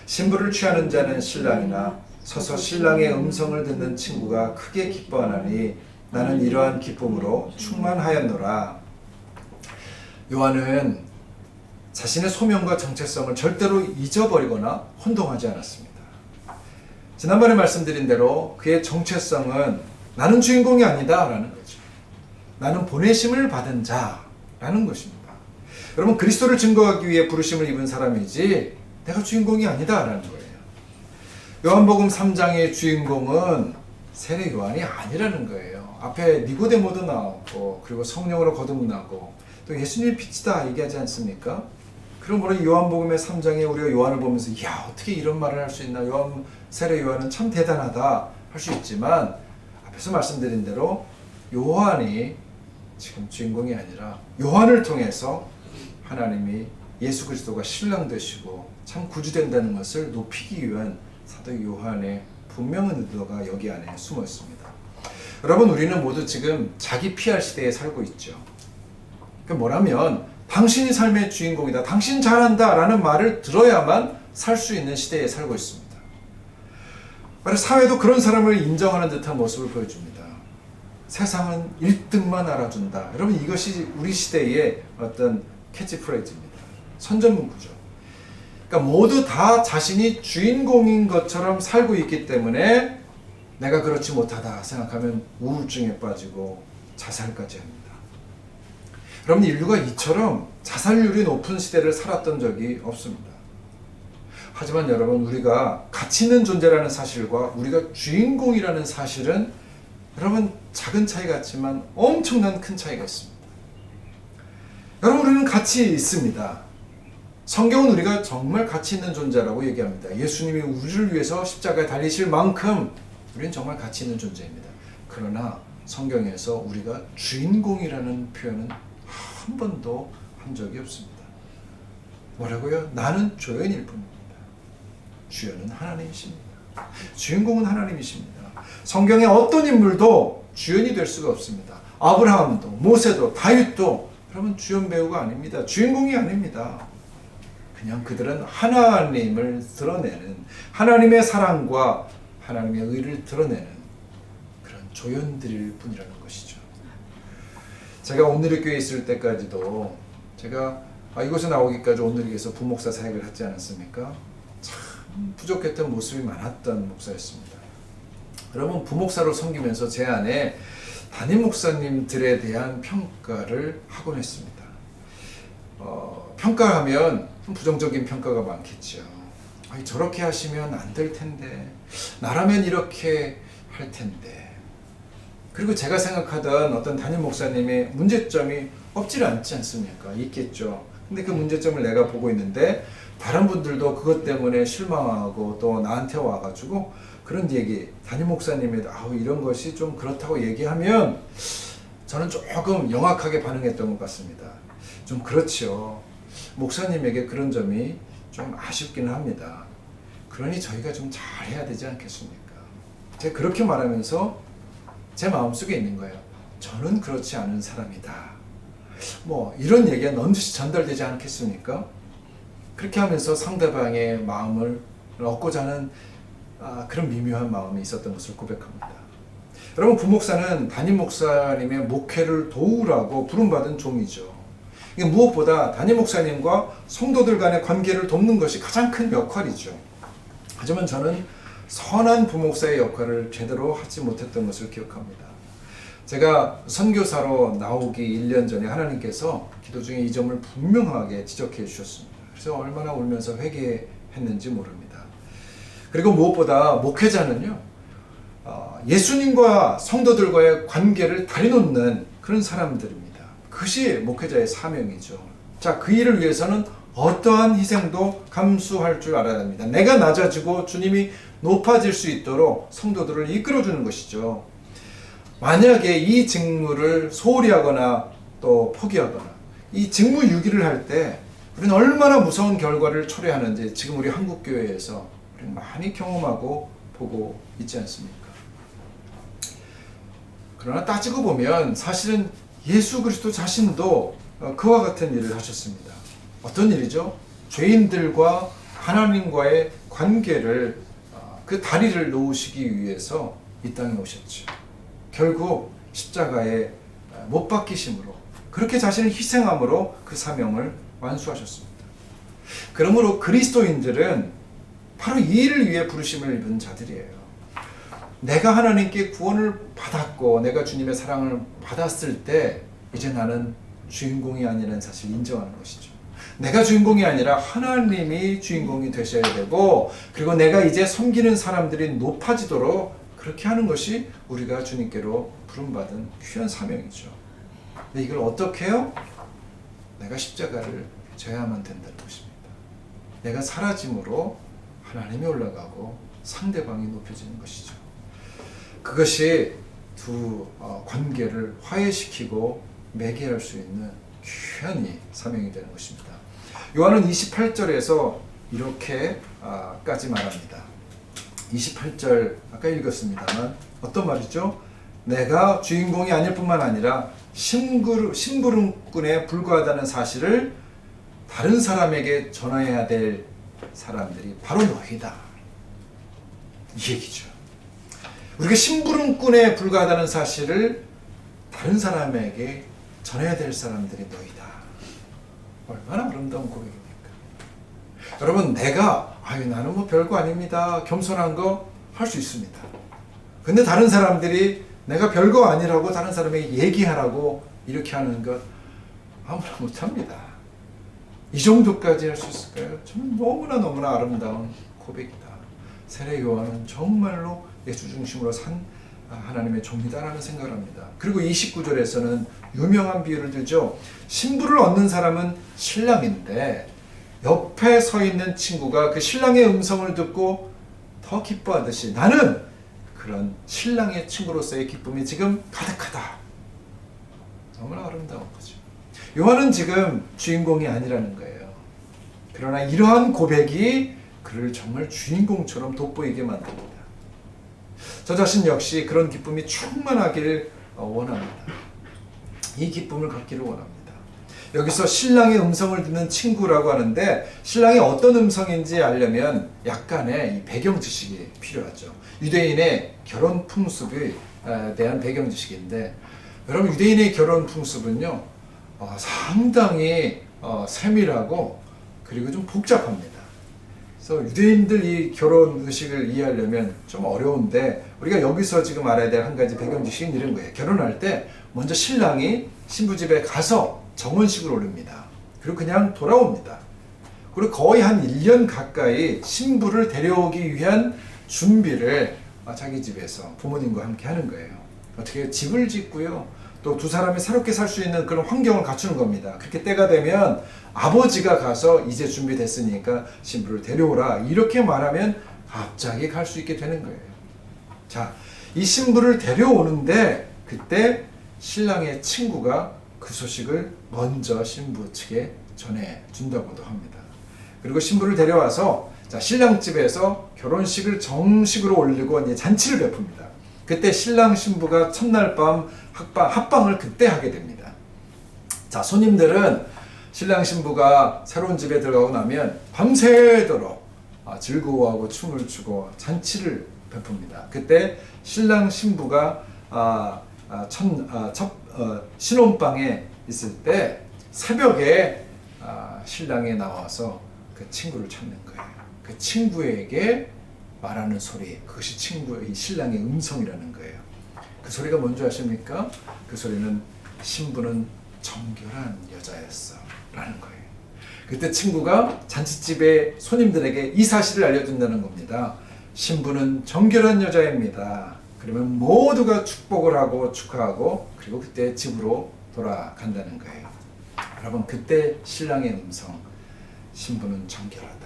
신부를 취하는 자는 신랑이나 서서 신랑의 음성을 듣는 친구가 크게 기뻐하나니 나는 이러한 기쁨으로 충만하였노라. 요한은 자신의 소명과 정체성을 절대로 잊어버리거나 혼동하지 않았습니다. 지난번에 말씀드린 대로 그의 정체성은 나는 주인공이 아니다 라는 거죠. 나는 보내심을 받은 자라는 것입니다. 여러분, 그리스도를 증거하기 위해 부르심을 입은 사람이지 내가 주인공이 아니다 라는 거예요. 요한복음 3장의 주인공은 세례 요한이 아니라는 거예요. 앞에 니고데모도 나왔고 그리고 성령으로 거듭나고 또 예수님의 빛이다 얘기하지 않습니까? 그러므로 요한복음의 3장에 우리가 요한을 보면서 야, 어떻게 이런 말을 할 수 있나, 세례 요한은 참 대단하다 할 수 있지만 앞에서 말씀드린 대로 요한이 지금 주인공이 아니라 요한을 통해서 하나님이 예수 그리스도가 신랑 되시고 참 구주된다는 것을 높이기 위한 사도 요한의 분명한 의도가 여기 안에 숨어 있습니다. 여러분, 우리는 모두 지금 자기 PR 시대에 살고 있죠. 그러니까 뭐라면 당신이 삶의 주인공이다, 당신 잘한다 라는 말을 들어야만 살 수 있는 시대에 살고 있습니다. 사회도 그런 사람을 인정하는 듯한 모습을 보여줍니다. 세상은 1등만 알아준다. 여러분, 이것이 우리 시대의 어떤 캐치프레이즈입니다. 선전문구죠. 그러니까 모두 다 자신이 주인공인 것처럼 살고 있기 때문에 내가 그렇지 못하다 생각하면 우울증에 빠지고 자살까지 합니다. 여러분, 인류가 이처럼 자살률이 높은 시대를 살았던 적이 없습니다. 하지만 여러분, 우리가 가치 있는 존재라는 사실과 우리가 주인공이라는 사실은 여러분 작은 차이 같지만 엄청난 큰 차이가 있습니다. 여러분, 우리는 가치 있습니다. 성경은 우리가 정말 가치 있는 존재라고 얘기합니다. 예수님이 우리를 위해서 십자가에 달리실 만큼 우리는 정말 가치 있는 존재입니다. 그러나 성경에서 우리가 주인공이라는 표현은 한 번도 한 적이 없습니다. 뭐라고요? 나는 조연일 뿐입니다. 주연은 하나님이십니다. 주인공은 하나님이십니다. 성경의 어떤 인물도 주연이 될 수가 없습니다. 아브라함도, 모세도, 다윗도 여러분 주연 배우가 아닙니다. 주인공이 아닙니다. 그냥 그들은 하나님을 드러내는, 하나님의 사랑과 하나님의 의를 드러내는 그런 조연들일 뿐이라는 것이죠. 제가 온누리 교회에 있을 때까지도 제가 이곳에 나오기까지 온누리에서 부목사 사역을 했지 않았습니까? 참 참 부족했던 모습이 많았던 목사였습니다. 여러분, 부목사로 섬기면서 제 안에 담임 목사님들에 대한 평가를 하곤 했습니다. 평가하면 부정적인 평가가 많겠죠. 아니, 저렇게 하시면 안 될 텐데, 나라면 이렇게 할 텐데. 그리고 제가 생각하던 어떤 담임 목사님의 문제점이 없지 않지 않습니까? 있겠죠. 근데 그 문제점을 내가 보고 있는데 다른 분들도 그것 때문에 실망하고 또 나한테 와가지고 그런 얘기, 담임 목사님이 이런 것이 좀 그렇다고 얘기하면 저는 조금 영악하게 반응했던 것 같습니다. 좀 그렇죠. 목사님에게 그런 점이 좀 아쉽기는 합니다. 그러니 저희가 좀 잘해야 되지 않겠습니까? 제가 그렇게 말하면서 제 마음속에 있는 거예요. 저는 그렇지 않은 사람이다. 이런 얘기가 넌지시 전달되지 않겠습니까? 그렇게 하면서 상대방의 마음을 얻고자 하는 그런 미묘한 마음이 있었던 것을 고백합니다. 여러분, 부목사는 담임 목사님의 목회를 도우라고 부름받은 종이죠. 무엇보다 담임 목사님과 성도들 간의 관계를 돕는 것이 가장 큰 역할이죠. 하지만 저는 선한 부목사의 역할을 제대로 하지 못했던 것을 기억합니다. 제가 선교사로 나오기 1년 전에 하나님께서 기도 중에 이 점을 분명하게 지적해 주셨습니다. 그래서 얼마나 울면서 회개했는지 모릅니다. 그리고 무엇보다 목회자는요, 예수님과 성도들과의 관계를 다리 놓는 그런 사람들입니다. 그것이 목회자의 사명이죠. 자, 그 일을 위해서는 어떠한 희생도 감수할 줄 알아야 합니다. 내가 낮아지고 주님이 높아질 수 있도록 성도들을 이끌어주는 것이죠. 만약에 이 직무를 소홀히 하거나 또 포기하거나 이 직무 유기를 할 때 우리는 얼마나 무서운 결과를 초래하는지 지금 우리 한국교회에서 우리는 많이 경험하고 보고 있지 않습니까? 그러나 따지고 보면 사실은 예수 그리스도 자신도 그와 같은 일을 하셨습니다. 어떤 일이죠? 죄인들과 하나님과의 관계를 그 다리를 놓으시기 위해서 이 땅에 오셨죠. 결국 십자가에 못 박히심으로 그렇게 자신을 희생함으로 그 사명을 완수하셨습니다. 그러므로 그리스도인들은 바로 이 일을 위해 부르심을 입은 자들이에요. 내가 하나님께 구원을 받았고 내가 주님의 사랑을 받았을 때 이제 나는 주인공이 아니라는 사실을 인정하는 것이죠. 내가 주인공이 아니라 하나님이 주인공이 되셔야 되고, 그리고 내가 이제 섬기는 사람들이 높아지도록 그렇게 하는 것이 우리가 주님께로 부름받은 귀한 사명이죠. 근데 이걸 어떻게 해요? 내가 십자가를 져야만 된다는 것입니다. 내가 사라짐으로 하나님이 올라가고 상대방이 높여지는 것이죠. 그것이 두 관계를 화해시키고 매개할 수 있는 귀한 사명이 되는 것입니다. 요한은 28절에서 이렇게까지 말합니다. 28절 아까 읽었습니다만 어떤 말이죠? 내가 주인공이 아닐 뿐만 아니라 심부름꾼에 불과하다는 사실을 다른 사람에게 전해야 될 사람들이 바로 너희다. 이 얘기죠. 우리가 심부름꾼에 불과하다는 사실을 다른 사람에게 전해야 될 사람들이 너희다. 얼마나 아름다운 고백입니까? 여러분, 내가 나는 별거 아닙니다. 겸손한 거 할 수 있습니다. 근데 다른 사람들이 내가 별거 아니라고 다른 사람에게 얘기하라고 이렇게 하는 것 아무나 못합니다. 이 정도까지 할 수 있을까요? 저는 너무나 아름다운 고백이다. 세례 요한은 정말로 예수 중심으로 산 하나님의 종이다라는 생각을 합니다. 그리고 29절에서는 유명한 비유를 들죠. 신부를 얻는 사람은 신랑인데 옆에 서 있는 친구가 그 신랑의 음성을 듣고 더 기뻐하듯이 나는 그런 신랑의 친구로서의 기쁨이 지금 가득하다. 너무나 아름다운 거죠. 요한은 지금 주인공이 아니라는 거예요. 그러나 이러한 고백이 그를 정말 주인공처럼 돋보이게 만듭니다. 저 자신 역시 그런 기쁨이 충만하기를 원합니다. 이 기쁨을 갖기를 원합니다. 여기서 신랑의 음성을 듣는 친구라고 하는데 신랑이 어떤 음성인지 알려면 약간의 이 배경 지식이 필요하죠. 유대인의 결혼 풍습에 대한 배경 지식인데, 여러분, 유대인의 결혼 풍습은요 상당히 세밀하고 그리고 좀 복잡합니다. 그래서 유대인들 이 결혼 의식을 이해하려면 좀 어려운데 우리가 여기서 지금 알아야 될 한 가지 배경 지식은 이런 거예요. 결혼할 때 먼저 신랑이 신부 집에 가서 정혼식을 올립니다. 그리고 그냥 돌아옵니다. 그리고 거의 한 1년 가까이 신부를 데려오기 위한 준비를 자기 집에서 부모님과 함께 하는 거예요. 어떻게 집을 짓고요. 또 두 사람이 새롭게 살 수 있는 그런 환경을 갖추는 겁니다. 그렇게 때가 되면 아버지가 가서 이제 준비됐으니까 신부를 데려오라 이렇게 말하면 갑자기 갈 수 있게 되는 거예요. 자, 이 신부를 데려오는데 그때 신랑의 친구가 그 소식을 먼저 신부 측에 전해준다고도 합니다. 그리고 신부를 데려와서 자, 신랑 집에서 결혼식을 정식으로 올리고 이제 잔치를 베풉니다. 그때 신랑 신부가 첫날 밤 합방을 그때 하게 됩니다. 자, 손님들은 신랑 신부가 새로운 집에 들어가고 나면 밤새도록 즐거워하고 춤을 추고 잔치를 베풉니다. 그때 신랑 신부가 신혼방에 있을 때 새벽에 신랑이 나와서 그 친구를 찾는 거예요. 그 친구에게 말하는 소리, 그것이 친구의 신랑의 음성이라는 거예요. 그 소리가 뭔지 아십니까? 그 소리는 신부는 정결한 여자였어 라는 거예요. 그때 친구가 잔치집의 손님들에게 이 사실을 알려준다는 겁니다. 신부는 정결한 여자입니다. 그러면 모두가 축복을 하고 축하하고 그리고 그때 집으로 돌아간다는 거예요. 여러분, 그때 신랑의 음성, 신부는 정결하다.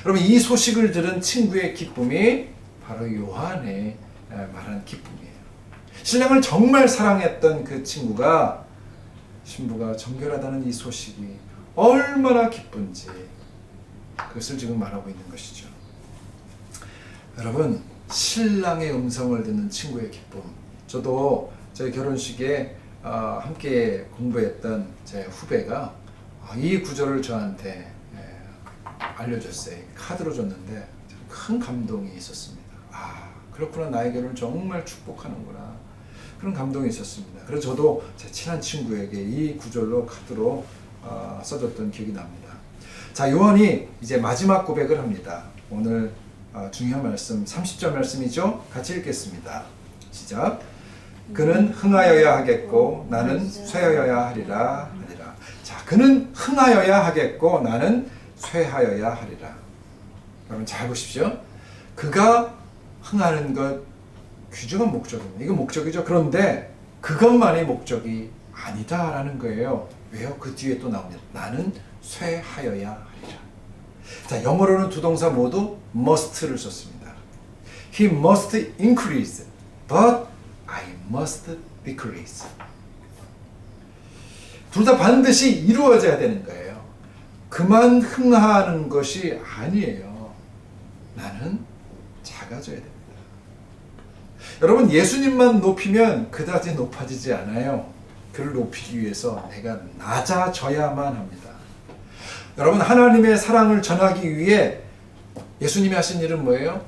여러분, 이 소식을 들은 친구의 기쁨이 바로 요한의 말한 기쁨이에요. 신랑을 정말 사랑했던 그 친구가 신부가 정결하다는 이 소식이 얼마나 기쁜지 그것을 지금 말하고 있는 것이죠. 여러분, 신랑의 음성을 듣는 친구의 기쁨. 저도 저희 결혼식에 함께 공부했던 제 후배가 이 구절을 저한테 알려줬어요. 카드로 줬는데 큰 감동이 있었습니다. 그렇구나, 나의 결혼을 정말 축복하는구나, 그런 감동이 있었습니다. 그래서 저도 제 친한 친구에게 이 구절로 카드로 써줬던 기억이 납니다. 자, 요한이 이제 마지막 고백을 합니다. 오늘 중요한 말씀 30절 말씀이죠. 같이 읽겠습니다. 시작. 그는 흥하여야 하겠고 나는 쇠하여야 하리라. 자, 그는 흥하여야 하겠고 나는 쇠하여야 하리라. 여러분 잘 보십시오. 그가 흥하는 것 귀중한 목적입니다. 이거 목적이죠. 그런데 그것만이 목적이 아니다라는 거예요. 왜요? 그 뒤에 또 나옵니다. 나는 쇠하여야 하리라. 자, 영어로는 두 동사 모두 must를 썼습니다. He must increase, but I must decrease. 둘 다 반드시 이루어져야 되는 거예요. 그만 흥하는 것이 아니에요. 나는 작아져야 됩니다. 여러분, 예수님만 높이면 그다지 높아지지 않아요. 그를 높이기 위해서 내가 낮아져야만 합니다. 여러분, 하나님의 사랑을 전하기 위해 예수님이 하신 일은 뭐예요?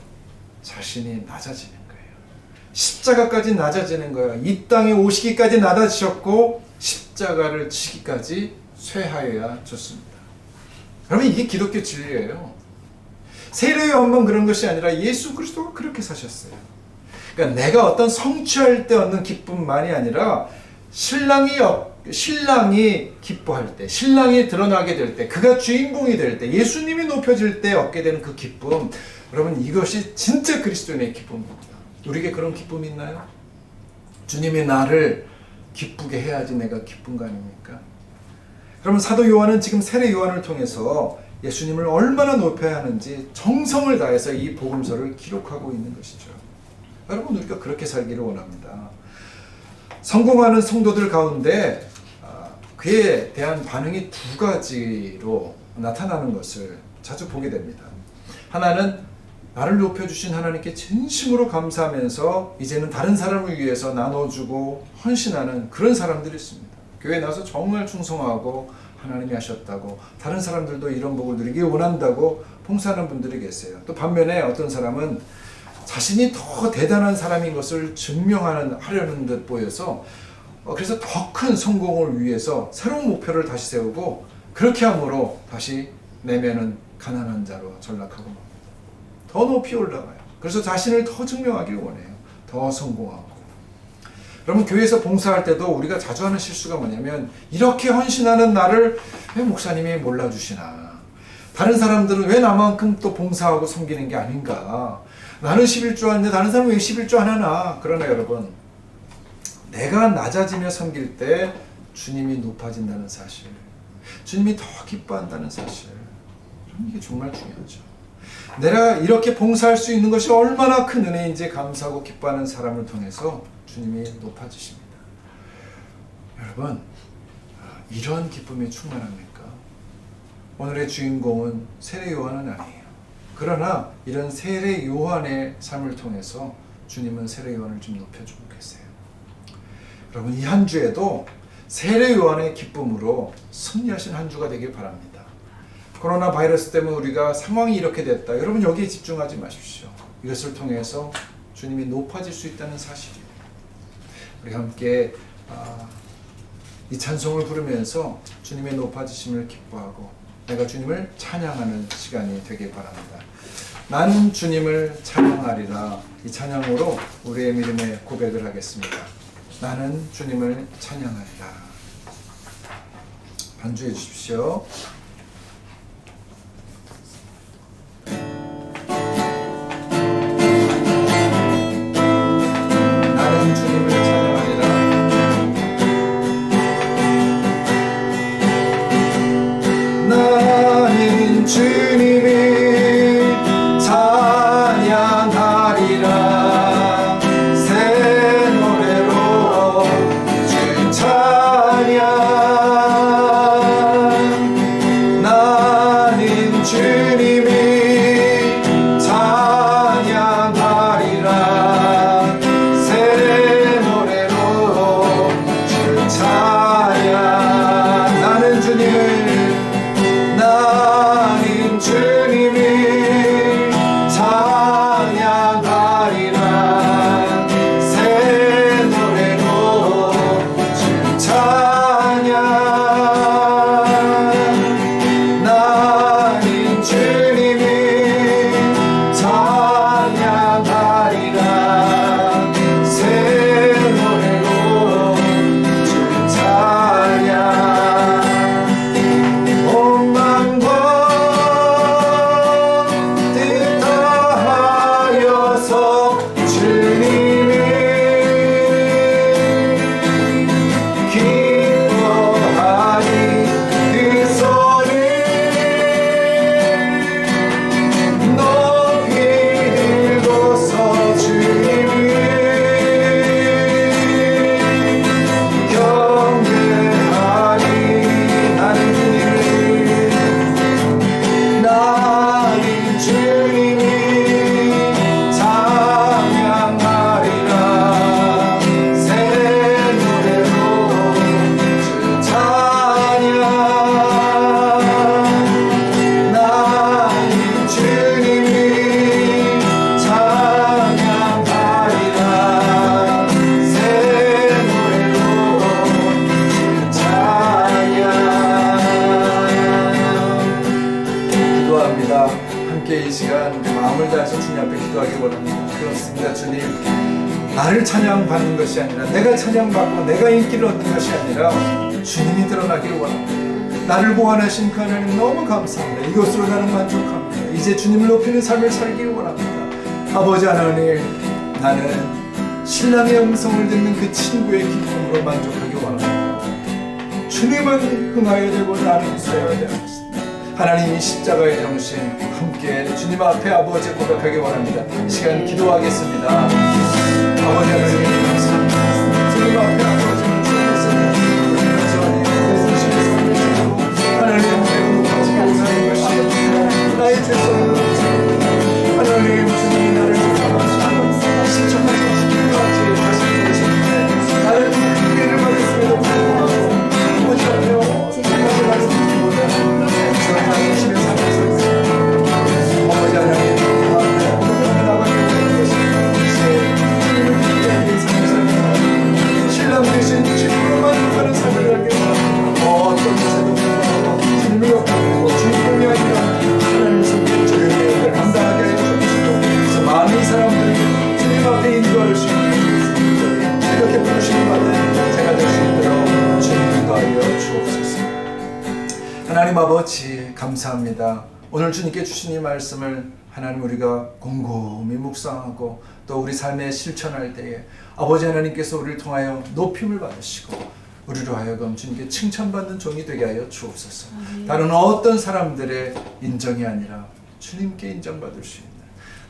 자신이 낮아지는 거예요. 십자가까지 낮아지는 거예요. 이 땅에 오시기까지 낮아지셨고 십자가를 지기까지 쇠하여야 졌습니다. 여러분, 이게 기독교 진리예요. 세례요한만 그런 것이 아니라 예수 그리스도가 그렇게 사셨어요. 그러니까 내가 어떤 성취할 때 얻는 기쁨만이 아니라 신랑이 기뻐할 때, 신랑이 드러나게 될 때, 그가 주인공이 될 때, 예수님이 높여질 때 얻게 되는 그 기쁨, 여러분, 이것이 진짜 그리스도인의 기쁨입니다. 우리에게 그런 기쁨이 있나요? 주님이 나를 기쁘게 해야지 내가 기쁜 거 아닙니까? 그러면 사도 요한은 지금 세례 요한을 통해서 예수님을 얼마나 높여야 하는지 정성을 다해서 이 복음서를 기록하고 있는 것이죠. 여러분, 우리가 그렇게 살기를 원합니다. 성공하는 성도들 가운데 그에 대한 반응이 두 가지로 나타나는 것을 자주 보게 됩니다. 하나는 나를 높여주신 하나님께 진심으로 감사하면서 이제는 다른 사람을 위해서 나눠주고 헌신하는 그런 사람들이 있습니다. 교회에 나와서 정말 충성하고 하나님이 하셨다고, 다른 사람들도 이런 복을 누리기 원한다고 봉사하는 분들이 계세요. 또 반면에 어떤 사람은 자신이 더 대단한 사람인 것을 증명하려는 듯 보여서 그래서 더 큰 성공을 위해서 새로운 목표를 다시 세우고 그렇게 함으로 다시 내면은 가난한 자로 전락하고 맙니다. 더 높이 올라가요. 그래서 자신을 더 증명하길 원해요. 더 성공하고. 여러분, 교회에서 봉사할 때도 우리가 자주 하는 실수가 뭐냐면, 이렇게 헌신하는 나를 왜 목사님이 몰라주시나, 다른 사람들은 왜 나만큼 또 봉사하고 섬기는 게 아닌가, 나는 11조 하는데 다른 사람은 왜 11조 안 하나. 그러나 여러분, 내가 낮아지며 섬길 때 주님이 높아진다는 사실, 주님이 더 기뻐한다는 사실, 이게 정말 중요하죠. 내가 이렇게 봉사할 수 있는 것이 얼마나 큰 은혜인지 감사하고 기뻐하는 사람을 통해서 주님이 높아지십니다. 여러분, 이런 기쁨이 충만합니까? 오늘의 주인공은 세례 요한은 아니에요. 그러나 이런 세례 요한의 삶을 통해서 주님은 세례 요한을 좀 높여주고 계세요. 여러분, 이 한 주에도 세례 요한의 기쁨으로 승리하신 한 주가 되길 바랍니다. 코로나 바이러스 때문에 우리가 상황이 이렇게 됐다. 여러분, 여기에 집중하지 마십시오. 이것을 통해서 주님이 높아질 수 있다는 사실이에요. 우리 함께 이 찬송을 부르면서 주님의 높아지심을 기뻐하고 내가 주님을 찬양하는 시간이 되길 바랍니다. 나는 주님을 찬양하리라. 이 찬양으로 우리의 믿음의 고백을 하겠습니다. 나는 주님을 찬양하리라. 반주해 주십시오. 나는 주님을 찬양하리라. 나는 주님을 찬양하리라. 새 노래로 주 찬양. 나는 주님을 찬양하리라. 새 노래로 주 찬양. 나는 주님을 찬양하리라. 새 노래로 주 찬양. 나는 주님을 찬양하리라. 새 노래로 주 찬양. 온 만과 뜻하여서 주님을 기뻐하니 그 손을 높이 들고서 주님을 경배하니. 나는 주님을 찬양하리라. 새 노래로 주 찬양. 나는 주님을 찬양하리라. 새 노래로 주 찬양. 기도합니다. 함께 이 시간 마음을 다해서 주님 앞에 기도하기 원합니다. 그렇습니다. 주님, 나를 찬양받는 것이 아니라, 내가 찬양받고 내가 인기를 얻는 것이 아니라 주님이 드러나기를 원합니다. 나를 보완하신 그 하나님 너무 감사합니다. 이것으로 나는 만족합니다. 이제 주님을 높이는 삶을 살기를 원합니다. 아버지 하나님, 나는 신랑의 음성을 듣는 그 친구의 기쁨으로 만족하기 원합니다. 주님은 흥하여야 되고 나는 쇠해야 되겠습니다. 하나님이 십자가의 정신 함께 주님 앞에 아버지 고백하기 원합니다. 이 시간 기도하겠습니다. 아버지 하나님 감사합니다. 주님 앞에 아버지는 주님께서 하나님 앞에 높아지게 원하는 것이 나의 죄성을 하나님, 주님이 나를 사랑하시고 신청하지 주님까지 하시는 것인데 나를 기회를 받았음에도 불구하고 아버지 앞에 주님의 말씀을 보면 하나님의 삶을 아버지 하나님 앞에 나가게 되는 것입니다. 이제 주님을 기대하는 삶을 살며 신랑과 하나님 아버지 감사합니다. 오늘 주님께 주신 이 말씀을 하나님 우리가 곰곰이 묵상하고 또 우리 삶에 실천할 때에 아버지 하나님께서 우리를 통하여 높임을 받으시고 우리로 하여금 주님께 칭찬받는 종이 되게 하여 주옵소서. 다른 어떤 사람들의 인정이 아니라 주님께 인정받을 수 있는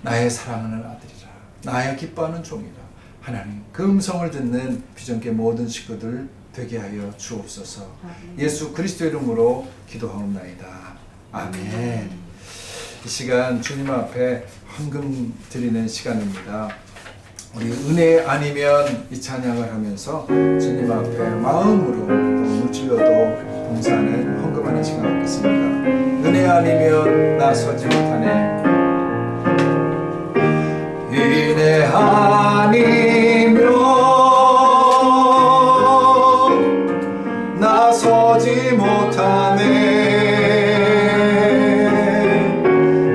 나의 사랑하는 아들이라, 나의 기뻐하는 종이라, 하나님 그 음성을 듣는 비전교회 모든 식구들 되게 하여 주옵소서. 예수 그리스도 이름으로 기도하옵나이다. 아멘. 이 시간 주님 앞에 헌금 드리는 시간입니다. 우리 은혜 아니면 이 찬양을 하면서 주님 앞에 마음으로 물질로도 봉사하는 헌금하는 시간 갖겠습니다. 은혜 아니면 나 서지 못하네. 은혜 아니면 나 서지 못하네.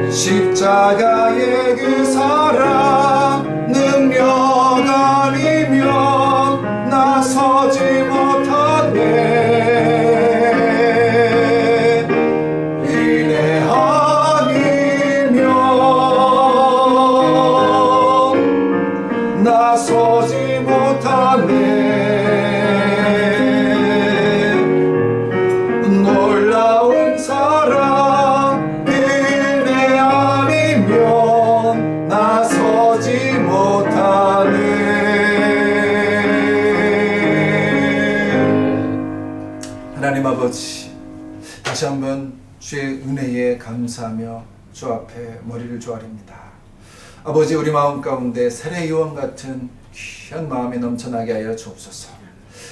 십자가의 그 사랑 능력 아니면 나 서지 못하네. 은혜 아니면 나 서지 못하네. 놀라운 사랑 은혜 아니면 나 서지 못하네. 하나님 아버지, 다시 한번 주의 은혜에 감사하며 주 앞에 머리를 조아립니다. 아버지, 우리 마음 가운데 세례 요한 같은 귀한 마음이 넘쳐나게 하여 주옵소서.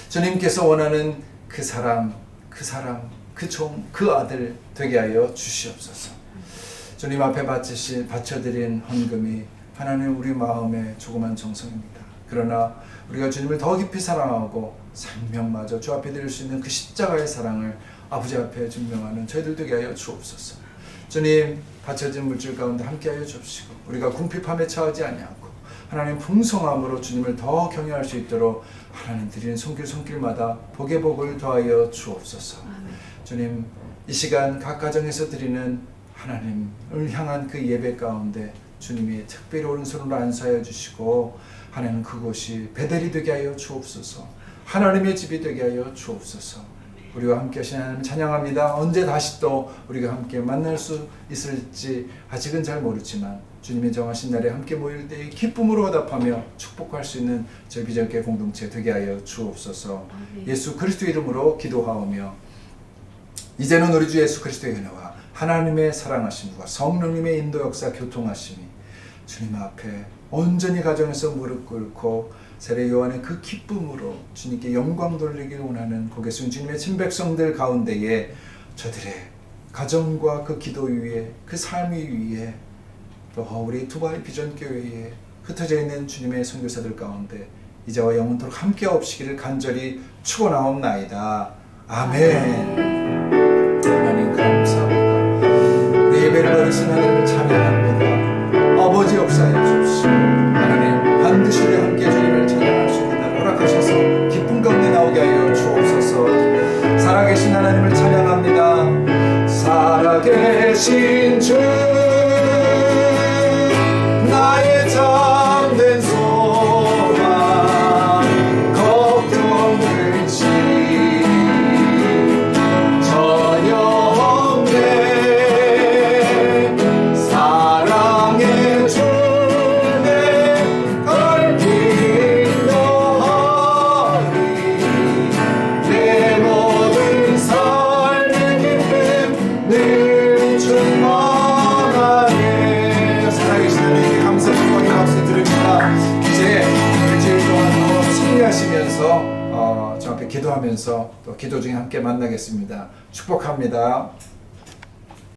주님께서 원하는 그 사람, 그 종, 그 아들 되게 하여 주시옵소서. 주님 앞에 바쳐드린 헌금이 하나님 우리 마음의 조그만 정성입니다. 그러나 우리가 주님을 더 깊이 사랑하고 생명마저 주 앞에 드릴 수 있는 그 십자가의 사랑을 아버지 앞에 증명하는 저희들 되게 하여 주옵소서. 주님, 바쳐진 물질 가운데 함께하여 주옵시고 우리가 궁핍함에 처하지 아니하고 하나님 풍성함으로 주님을 더 경외할 수 있도록 하나님 드리는 손길마다 복의 복을 더하여 주옵소서. 주님, 이 시간 각 가정에서 드리는 하나님을 향한 그 예배 가운데 주님이 특별히 오른손으로 안수하여 주시고 하나님 그곳이 베델이 되게 하여 주옵소서. 하나님의 집이 되게 하여 주옵소서. 우리와 함께 하신 하나님 찬양합니다. 언제 다시 또 우리가 함께 만날 수 있을지 아직은 잘 모르지만 주님이 정하신 날에 함께 모일 때에 기쁨으로 화답하며 축복할 수 있는 저희 비전교회 공동체 되게 하여 주옵소서. 예수 그리스도 이름으로 기도하오며 이제는 우리 주 예수 그리스도의 은혜와 하나님의 사랑하심과 성령님의 인도 역사 교통하심이 주님 앞에 온전히 가정에서 무릎 꿇고 세례 요한의 그 기쁨으로 주님께 영광 돌리길 원하는 거기에 있는 주님의 친백성들 가운데에 저들의 가정과 그 기도 위에 그 삶 위에 또 우리 두바이 비전교회에 흩어져 있는 주님의 선교사들 가운데 이제와 영원토록 함께 없시기를 간절히 축원하옵나이다. 아멘. 하나님 감사합니다. 우리 예배를 받으신 하나님을 찬양합니다. 아버지 역사해 주옵시고 하나님 반드시 우리 함께 주님을 찬양할 수 있는 날 허락하셔서 기쁨 가운데 나오게 하여 주옵소서. 살아계신 하나님을 찬양합니다. 살아계신 주 나의 참된 소망 걱정 근심 전혀 없네. 사랑의 주내 걸 인도하리. 내 모든 삶의 기쁨 늘 충만하네. 살아계신 하나님께 감사 기뻐하는 박수 드립니다. 이제 일주일 동안 더 승리하시면서 저 앞에 기도하면서 또 기도 중에 함께 만나겠습니다. 축복합니다.